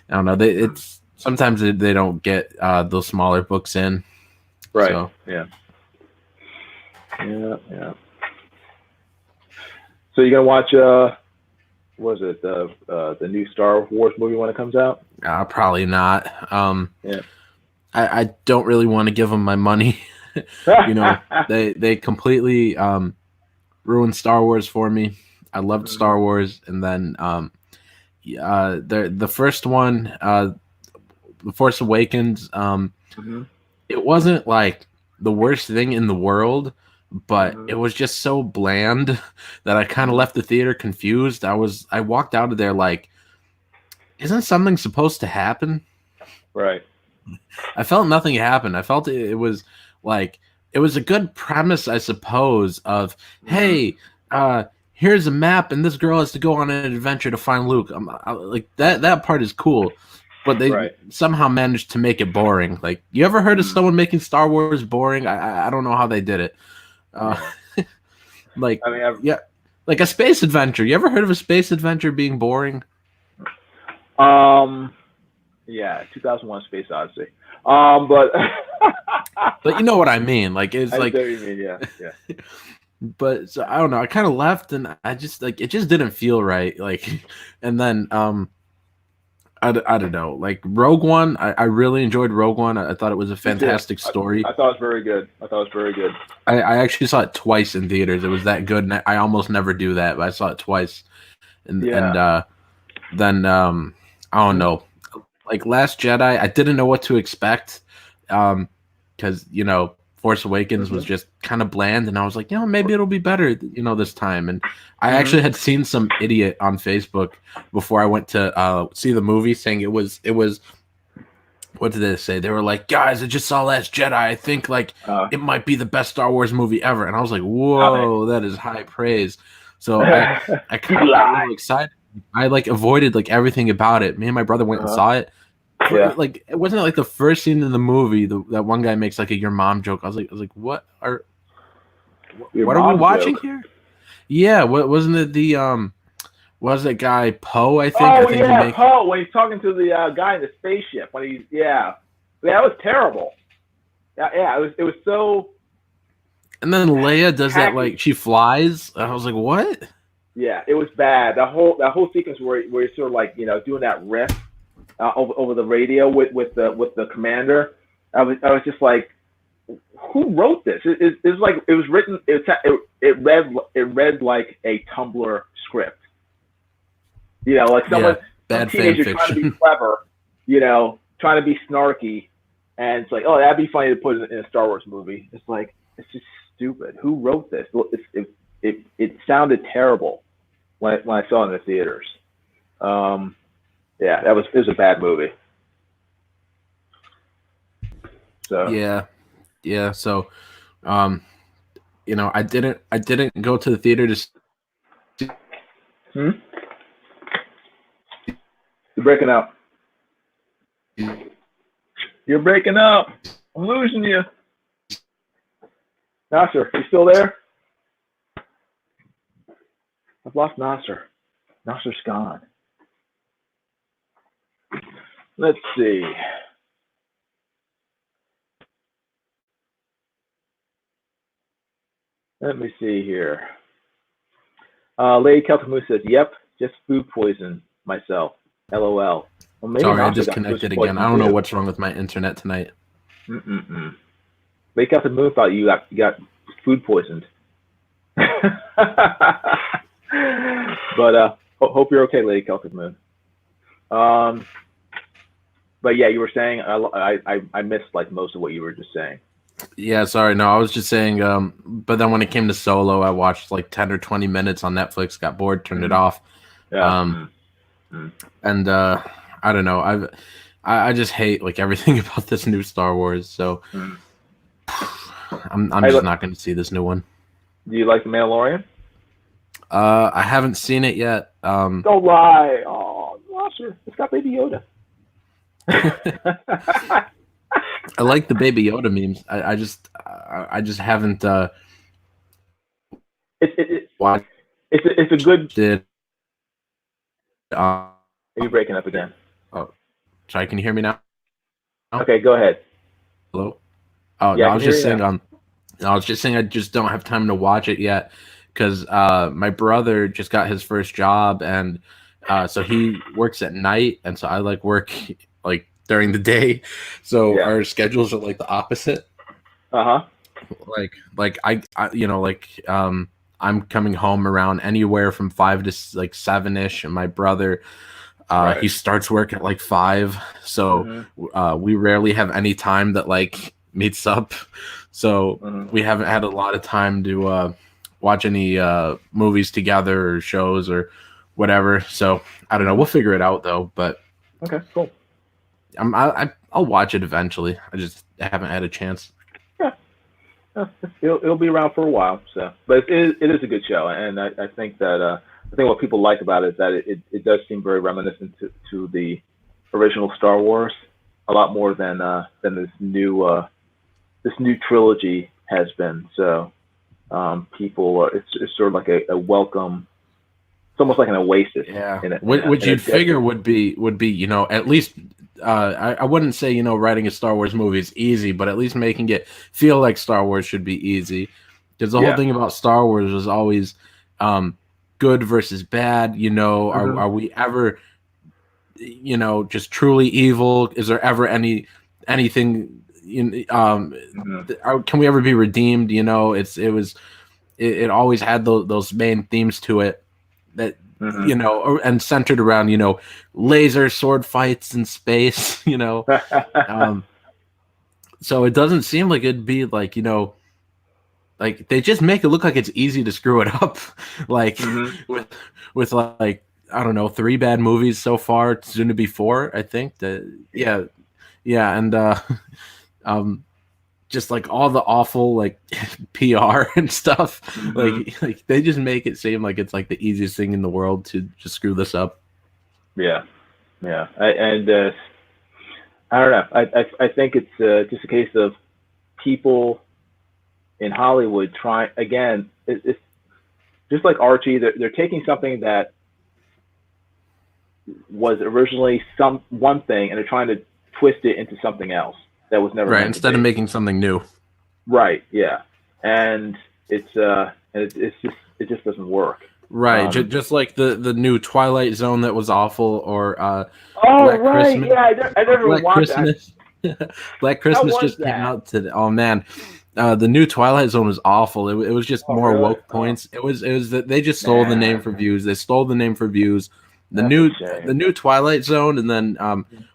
S2: I don't know. It's sometimes they don't get those smaller books in.
S1: Right.
S2: So
S1: Yeah. Yeah. Yeah. So you're gonna watch what is it, the new Star Wars movie when it comes out?
S2: probably not.
S1: Yeah.
S2: I don't really want to give them my money. They completely ruined Star Wars for me. I loved
S1: Mm-hmm.
S2: Star Wars, and then the first one, The Force Awakens,
S1: Mm-hmm.
S2: it wasn't like the worst thing in the world, but
S1: Mm-hmm.
S2: it was just so bland that I kind of
S1: Mm-hmm.
S2: left the theater confused. I walked out of there like, isn't something supposed to happen?
S1: Right.
S2: I felt nothing happened. I felt it was like it was a good premise, I suppose, of
S1: Mm-hmm.
S2: hey, here's a map and this girl has to go on an adventure to find Luke. Like that part is cool, but they
S1: Right.
S2: somehow managed to make it boring. Like, you ever heard of
S1: Mm-hmm.
S2: someone making Star Wars boring? I don't know how they did it. Uh,
S1: Yeah.
S2: like
S1: I mean,
S2: yeah, like a space adventure. You ever heard of a space adventure being boring?
S1: yeah, 2001: Space Odyssey. But
S2: But you know what I mean. Like,
S1: I
S2: it's
S1: know
S2: like,
S1: what you mean. Yeah. Yeah.
S2: but so I don't know. I kind of left, and I just like it just didn't feel right. Like, and then I don't know. Like Rogue One, I really enjoyed Rogue One. I thought it was a
S1: Me too.
S2: fantastic story.
S1: I thought it was very good.
S2: I actually saw it twice in theaters. It was that good, and I almost never do that, but I saw it twice. And then I don't know. Like Last Jedi, I didn't know what to expect, because Force Awakens was just kind of bland, and I was like, maybe it'll be better, this time. And I actually had seen some idiot on Facebook before I went to see the movie saying it was. What did they say? They were like, guys, I just saw Last Jedi. I think like it might be the best Star Wars movie ever. And I was like, whoa, that is high praise. So I kind of got really excited. I like avoided like everything about it. Me and my brother went and saw it. Like it wasn't like the first scene in the movie that one guy makes like a your mom joke. I was like, what are we watching here? Yeah, wasn't it the was that guy Poe? I think.
S1: Oh, Poe, when he's talking to the guy in the spaceship. That was terrible. Yeah, it was so.
S2: And then Leia does that, like she flies. I was like, what?
S1: Yeah, it was bad. That whole sequence where he's sort of like doing that riff over the radio with the commander. I was just like, who wrote this? It was like it was written. It read like a Tumblr script. Like some teenager trying to be clever, trying to be snarky, and it's like, oh, that'd be funny to put in a Star Wars movie. It's like, it's just stupid. Who wrote this? It sounded terrible when I saw it in the theaters. It was a bad movie. So
S2: yeah. So, I didn't go to the theater to see.
S1: You're breaking up. You're breaking up. I'm losing you. Nasser, you still there? I've lost Nasser. Nasser's gone. Let's see. Let me see here. Lady Keltamu says, yep, just food poison myself. LOL. Well,
S2: sorry, I disconnected again. I don't know what's wrong with my internet tonight.
S1: Lady Keltamu thought you got food poisoned. But hope you're okay, Lady Keltamu. But yeah, you were saying I missed like most of what you were just saying.
S2: Yeah, sorry. No, I was just saying. But then when it came to Solo, I watched like 10 or 20 minutes on Netflix. Got bored, turned it off. Yeah. And I don't know. I just hate like everything about this new Star Wars. So I'm just not going to see this new one.
S1: Do you like The Mandalorian?
S2: I haven't seen it yet.
S1: Don't lie. Oh, Nasser, it's got Baby Yoda.
S2: I like the Baby Yoda memes. I just haven't.
S1: It's a good.
S2: Are
S1: you breaking up again?
S2: Oh, sorry. Can you hear me now?
S1: Okay, go ahead.
S2: Hello. Oh, yeah, no, I was just saying. I was just saying I just don't have time to watch it yet because my brother just got his first job, and so he works at night, and so I like work like during the day, so our schedules are like the opposite. Like I I'm coming home around anywhere from 5 to like 7ish, and my brother he starts work at like 5, so we rarely have any time that like meets up, so we haven't had a lot of time to watch any movies together or shows or whatever. So I don't know, we'll figure it out though. But
S1: okay, cool.
S2: I'll watch it eventually. I just haven't had a chance.
S1: Yeah, it'll be around for a while. So, but it is a good show, and I think that I think what people like about it is that it does seem very reminiscent to the original Star Wars, a lot more than this new trilogy has been. So, people it's sort of like a welcome. It's almost like an oasis.
S2: Yeah. Which you'd figure would be at least. I wouldn't say writing a Star Wars movie is easy, but at least making it feel like Star Wars should be easy, because the whole thing about Star Wars was always good versus bad. Are we ever just truly evil? Is there ever anything? Can we ever be redeemed? It always had those main themes to it that and centered around laser sword fights in space. So it doesn't seem like it'd be like like they just make it look like it's easy to screw it up, like with like I don't know 3 bad movies so far, soon to be 4, I think. And just like all the awful like PR and stuff, like they just make it seem like it's like the easiest thing in the world to just screw this up.
S1: Yeah. I don't know. I think it's just a case of people in Hollywood trying again. It's just like Archie. They're taking something that was originally one thing, and they're trying to twist it into something else that was never
S2: right. Instead of making something new.
S1: Right. Yeah. And it's just it just doesn't work.
S2: Right. Just like the new Twilight Zone that was awful, or
S1: Black Christmas. Yeah, I never
S2: Black
S1: watched
S2: Christmas. That. Black Christmas just came out today. Oh man. The new Twilight Zone was awful. It was just more really? Woke points. It was that they just stole the name for views. They stole the name for views. The new Twilight Zone, and then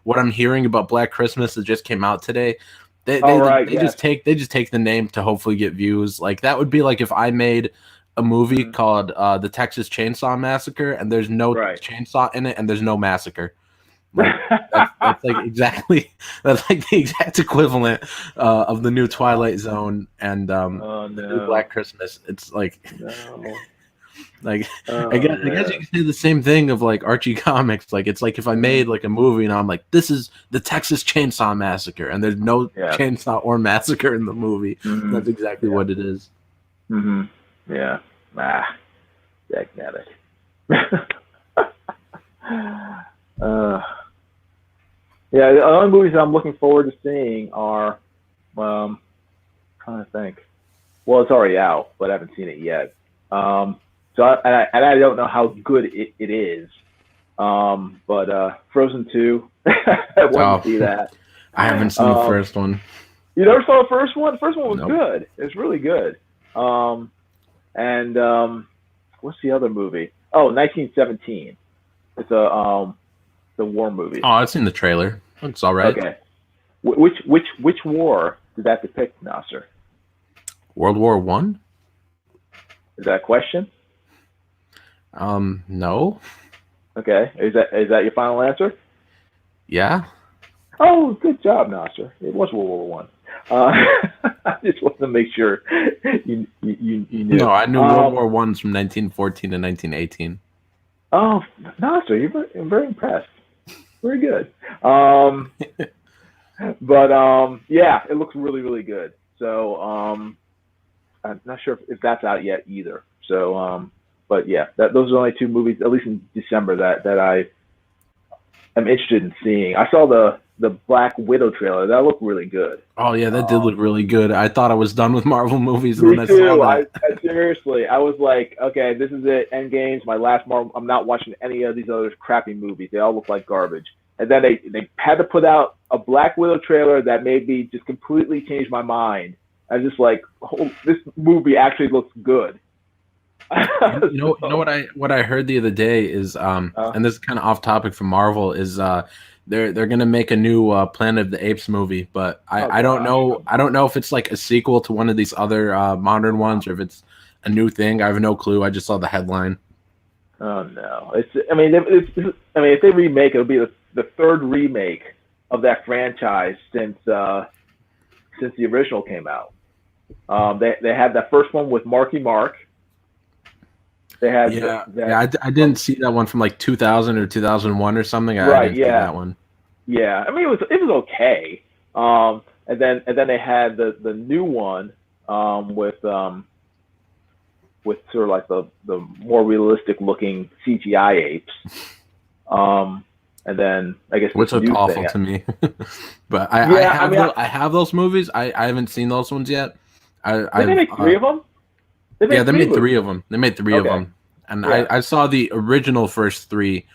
S2: what I'm hearing about Black Christmas that just came out today. They just take the name to hopefully get views. Like that would be like if I made a movie called The Texas Chainsaw Massacre, and there's no chainsaw in it, and there's no massacre. Like that's like exactly that's like the exact equivalent of the new Twilight Zone and the new Black Christmas. It's like like I guess you can say the same thing of like Archie comics. Like it's like if I made like a movie and I'm like, this is the Texas Chainsaw Massacre, and there's no chainsaw or massacre in the movie. That's exactly what it is.
S1: Yeah. Magnetic. Yeah, the only movies I'm looking forward to seeing are, trying to think. Well, it's already out, but I haven't seen it yet. So I don't know how good it is. But Frozen 2, I want to see that.
S2: I haven't seen the first one.
S1: You never saw the first one? The first one was good. It was really good. And what's the other movie? Oh, 1917. It's the war movie.
S2: Oh, I've seen the trailer. It's all right.
S1: Okay. Which war did that depict, Nasser?
S2: World War One?
S1: Is that a question?
S2: No.
S1: Okay. Is that your final answer?
S2: Yeah.
S1: Oh, good job, Nasser. It was World War One. I just wanted to make sure you knew.
S2: No, I knew World War One's from 1914 to 1918.
S1: Oh, Nasser, you're very impressed. Very good. But yeah, it looks really, really good. So I'm not sure if that's out yet either. So but yeah, those are only 2 movies, at least in December, that I am interested in seeing. I saw the Black Widow trailer. That looked really good.
S2: Oh yeah, that did look really good. I thought I was done with Marvel movies.
S1: Me too. I seriously, I was like, okay, this is it. Endgame's my last Marvel. I'm not watching any of these other crappy movies. They all look like garbage. And then they had to put out a Black Widow trailer that made me just completely change my mind. I was just like, oh, this movie actually looks good.
S2: You know what I heard the other day is and this is kind of off topic from Marvel is they're gonna make a new Planet of the Apes movie, but I don't know if it's like a sequel to one of these other modern ones or if it's a new thing. I have no clue. I just saw the headline.
S1: Oh no! If they remake, it'll be the 3rd remake of that franchise since the original came out. They had that first one with Marky Mark. They had
S2: I didn't see that one from like 2000 or 2001 or something. I didn't see that one.
S1: Yeah, I mean it was okay. And then they had the new one with sort of like the more realistic looking CGI apes. And then I guess
S2: which looked awful to me. But I have those movies. I haven't seen those ones yet.
S1: Did they make 3 of them?
S2: They made 3 of them. They made 3 of them. And I saw the original first 3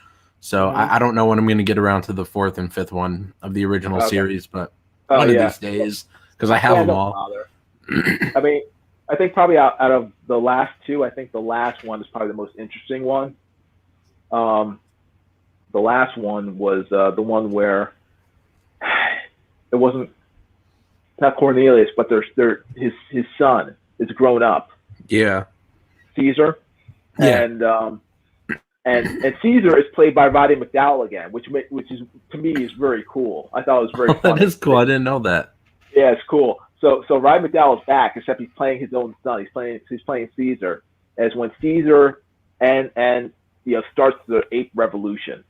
S2: So I don't know when I'm going to get around to the fourth and fifth one of the original
S1: Okay.
S2: series, but
S1: Oh
S2: one of
S1: yeah.
S2: these days, because I have
S1: Yeah.
S2: them
S1: Don't
S2: all.
S1: bother. I mean, I think probably out of the last two, I think the last one is probably the most interesting one. Um, the last one was the one where it wasn't not Cornelius, but his son is grown up,
S2: Yeah.
S1: Caesar,
S2: Yeah.
S1: and Caesar is played by Roddy McDowall again, which is to me is very cool. I thought it was very
S2: That
S1: funny.
S2: is cool. I didn't know that.
S1: Yeah, it's cool. So Roddy McDowall is back, except he's playing his own son. He's playing Caesar, as when Caesar and starts the Eighth Revolution.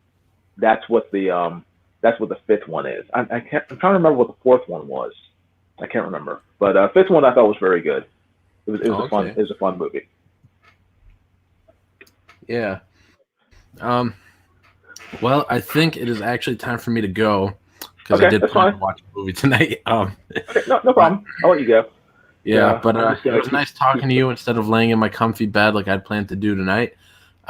S1: That's what the fifth one is. I'm trying to remember what the fourth one was. I can't remember, but fifth one I thought was very good.
S2: Okay.
S1: It was a fun movie.
S2: Yeah. Um. Well, I think it is actually time for me to go because I
S1: Okay,
S2: did
S1: that's
S2: plan to
S1: fine.
S2: watch a movie tonight.
S1: Okay, no
S2: But
S1: problem. I'll let you go.
S2: yeah,
S1: So
S2: but
S1: I'm just
S2: it
S1: gonna
S2: was nice talking to you instead of laying in my comfy bed like I'd planned to do tonight.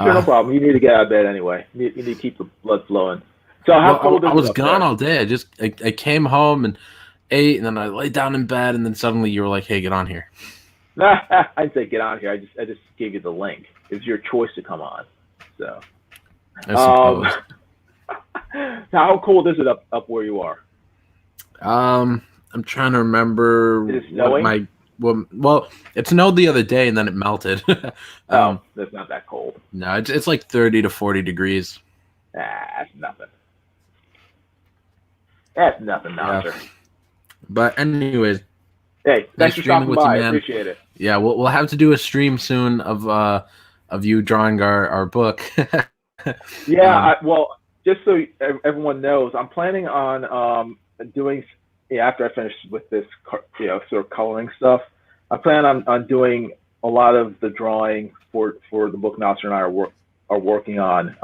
S1: sure, no
S2: Uh,
S1: problem. You need to get out of bed anyway. You need to keep the blood flowing. So how
S2: well,
S1: cold
S2: I
S1: is it
S2: was
S1: up
S2: gone
S1: there?
S2: all day. I came home and ate, and then I laid down in bed, and then suddenly you were like, "Hey, get on here."
S1: I'd say get on here. I just gave you the link. It's your choice to come on. So,
S2: I
S1: um,
S2: suppose.
S1: now how cold is it up where you are?
S2: I'm trying to remember
S1: Is it
S2: what
S1: snowing?
S2: my well, it snowed the other day and then it melted.
S1: Oh,
S2: um,
S1: that's not that cold.
S2: no, it's like 30 to 40 degrees.
S1: That's nothing. That's nothing,
S2: Yeah.
S1: Nasser.
S2: But anyways,
S1: Hey,
S2: nice
S1: thanks for
S2: streaming
S1: stopping
S2: with you,
S1: by. I
S2: man.
S1: appreciate it.
S2: Yeah, we'll have to do a stream soon of you drawing our book.
S1: Yeah,
S2: um,
S1: well, just so everyone knows, I'm planning on doing after I finish with this, sort of coloring stuff. I plan on doing a lot of the drawing for the book Nasser and I are working on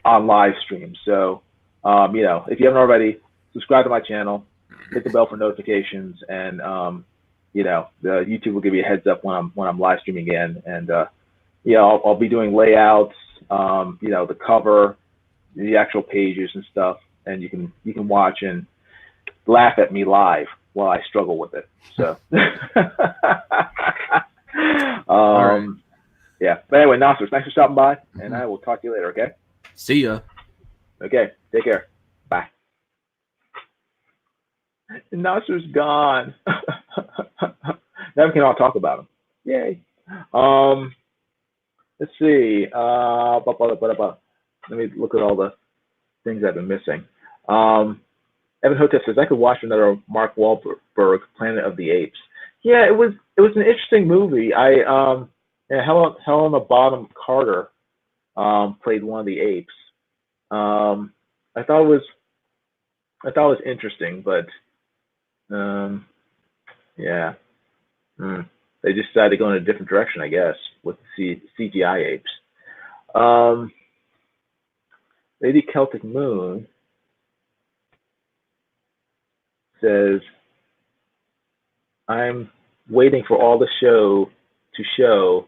S1: live stream. So, if you haven't already, subscribe to my channel, hit the bell for notifications, and the YouTube will give you a heads up when I'm live streaming again. And I'll be doing layouts, the cover, the actual pages and stuff, and you can watch and laugh at me live while I struggle with it. So,
S2: all right.
S1: yeah. But anyway, Nasser, thanks for stopping by, and I will talk to you later. Okay.
S2: See ya.
S1: Okay. Take care. Bye. Nasser's gone. Now we can all talk about him. Yay. Um, let's see. Let me look at all the things I've been missing. Evan Hotep says I could watch another Mark Wahlberg Planet of the Apes. Yeah, it was an interesting movie. Helena Bonham Carter played one of the apes. Um, I thought it was interesting, but um, yeah, hmm. They just decided to go in a different direction, I guess, with CGI apes. Um, Lady Celtic Moon says I'm waiting for all the show to show.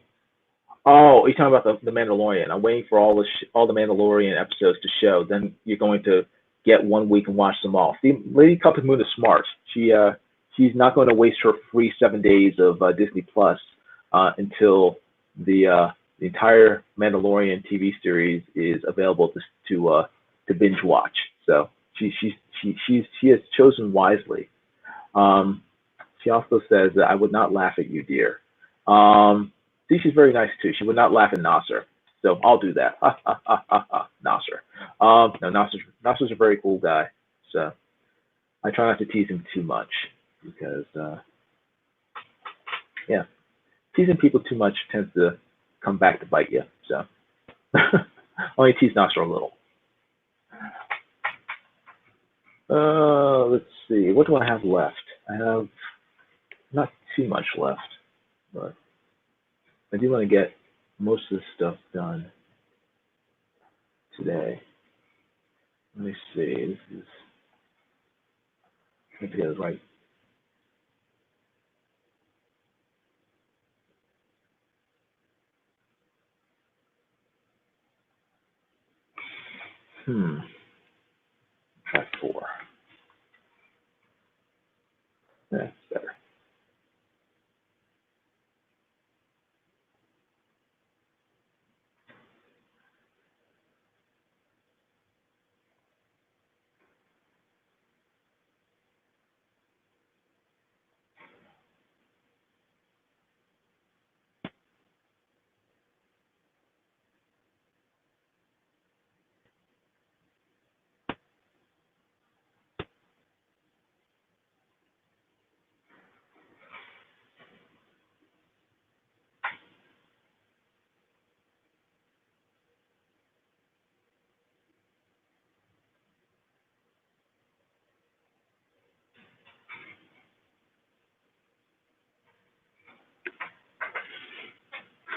S1: Oh, you're talking about the Mandalorian. I'm waiting for all the Mandalorian episodes to show. Then you're going to get 1 week and watch them all. See, Lady Celtic Moon is smart. She's not going to waste her free 7 days of Disney Plus until the entire Mandalorian TV series is available to binge watch. So she has chosen wisely. Um, she also says that I would not laugh at you, dear. See, she's very nice too. She would not laugh at Nasser. So I'll do that. Nasser. No, Nasser's a very cool guy. So I try not to tease him too much because, yeah, teasing people too much tends to come back to bite you. So only tease Nasser a little. Let's see. What do I have left? I have not too much left, but I do want to get most of this stuff done today. Let me see. This is I have to get it right. Hmm. Try 4. That's better.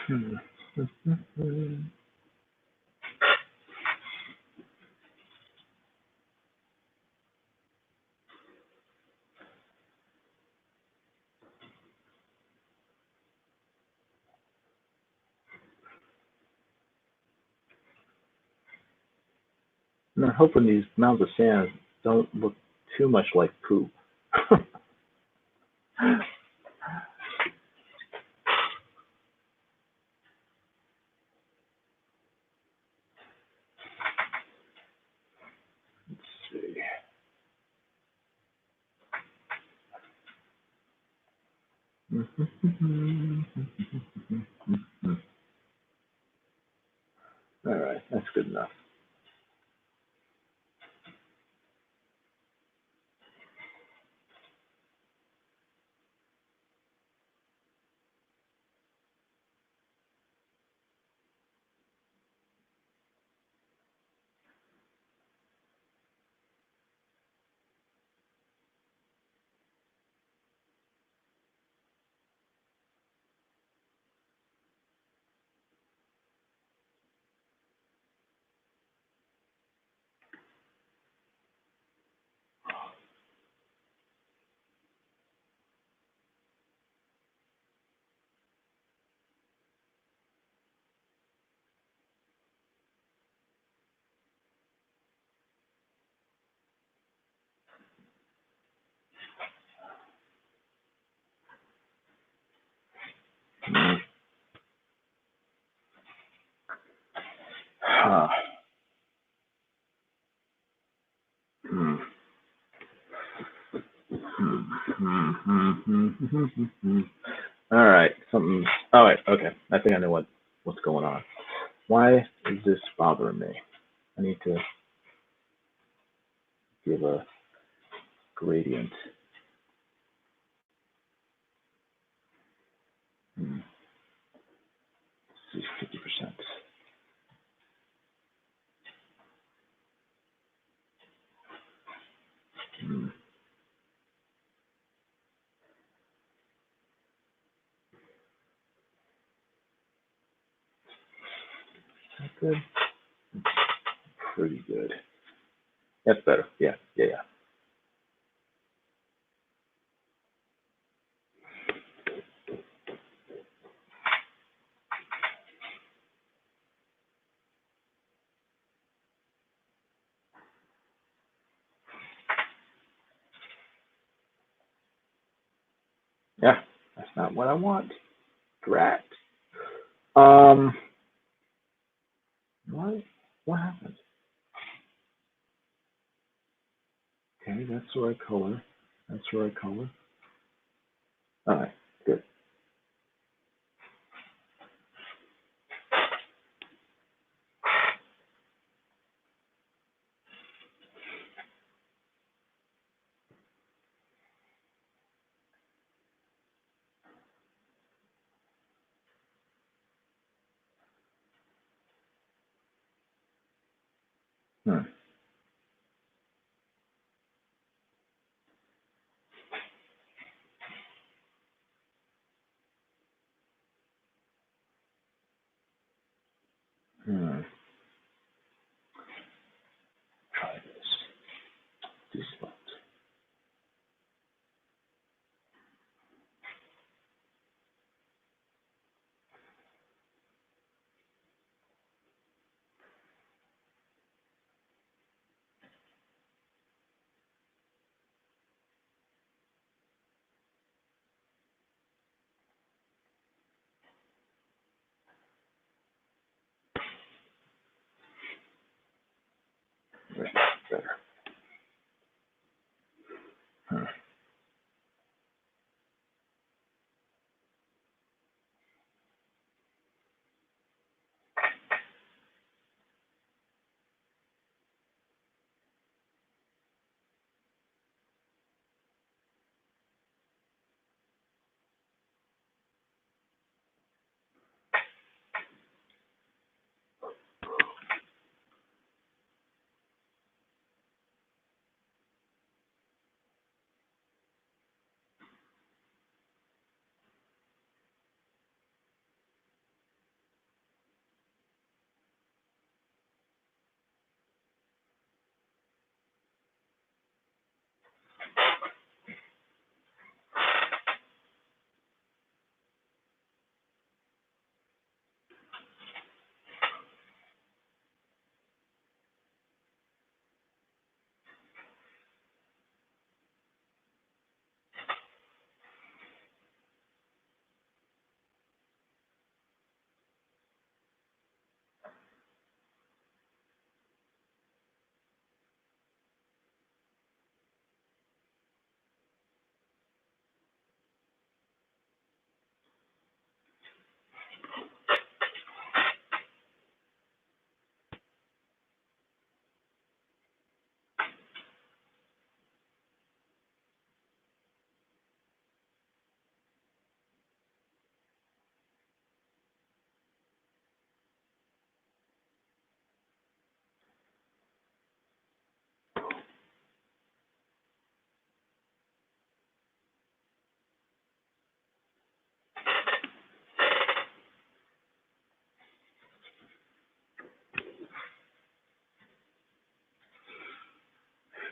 S1: Hmm. I'm hoping these mounds of sand don't look too much like poop. Let's see. All right, that's good enough. Huh. Hmm. All right, something. All right, okay. I think I know what's going on. Why is this bothering me? I need to give a gradient. Hmm. Let's see, 50%. Hmm. Is that good? Pretty good. That's better. Yeah, yeah, yeah. Yeah, that's not what I want. Drat. Um, what? What happened? Okay, that's the right color. That's the right color. All right, good. Hmm. Hmm. Try this. Default.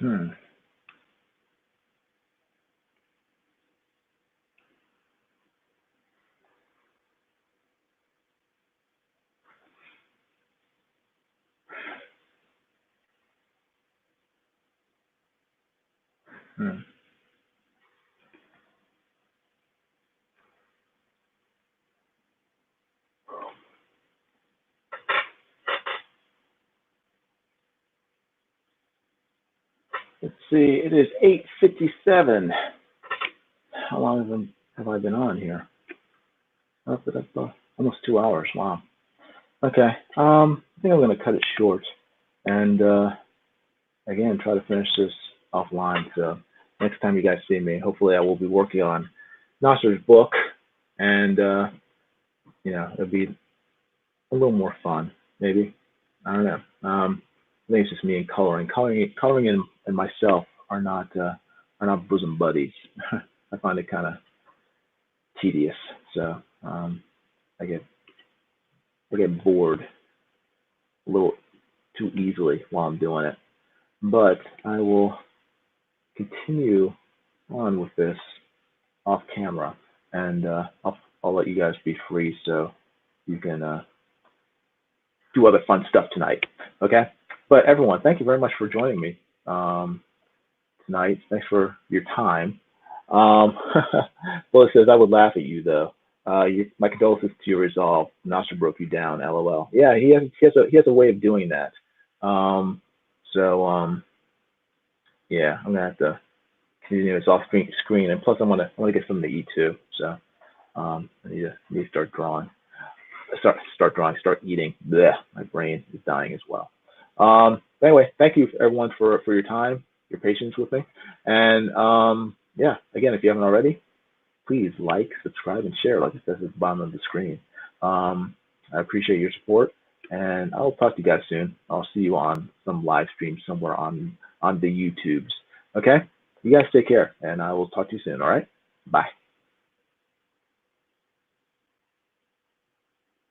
S1: Hmm. Hmm. Let's see. It is 8:57. How long have I been on here? Almost 2 hours. Wow. Okay. I think I'm going to cut it short and again try to finish this offline. So next time you guys see me, hopefully I will be working on Nasser's book, and it'll be a little more fun, maybe. I don't know. I think it's just me and coloring. Coloring and myself are not bosom buddies. I find it kind of tedious, so I get bored a little too easily while I'm doing it. But I will continue on with this off camera, and I'll let you guys be free so you can do other fun stuff tonight. Okay? But everyone, thank you very much for joining me tonight. Thanks for your time. Well, it says I would laugh at you though. My condolences to your resolve. Nasser broke you down. LOL. Yeah, he has a way of doing that. Yeah, I'm gonna have to continue this off screen, and plus I want to get something to eat too. So I need to start drawing. Start eating. Blech, my brain is dying as well. Anyway, thank you everyone for your time, your patience with me, and yeah, again, if you haven't already, please like, subscribe, and share, like it says at the bottom of the screen. I appreciate your support, and I'll talk to you guys soon. I'll see you on some live stream somewhere on the YouTubes. Okay, you guys take care, and I will talk to you soon. All right, bye.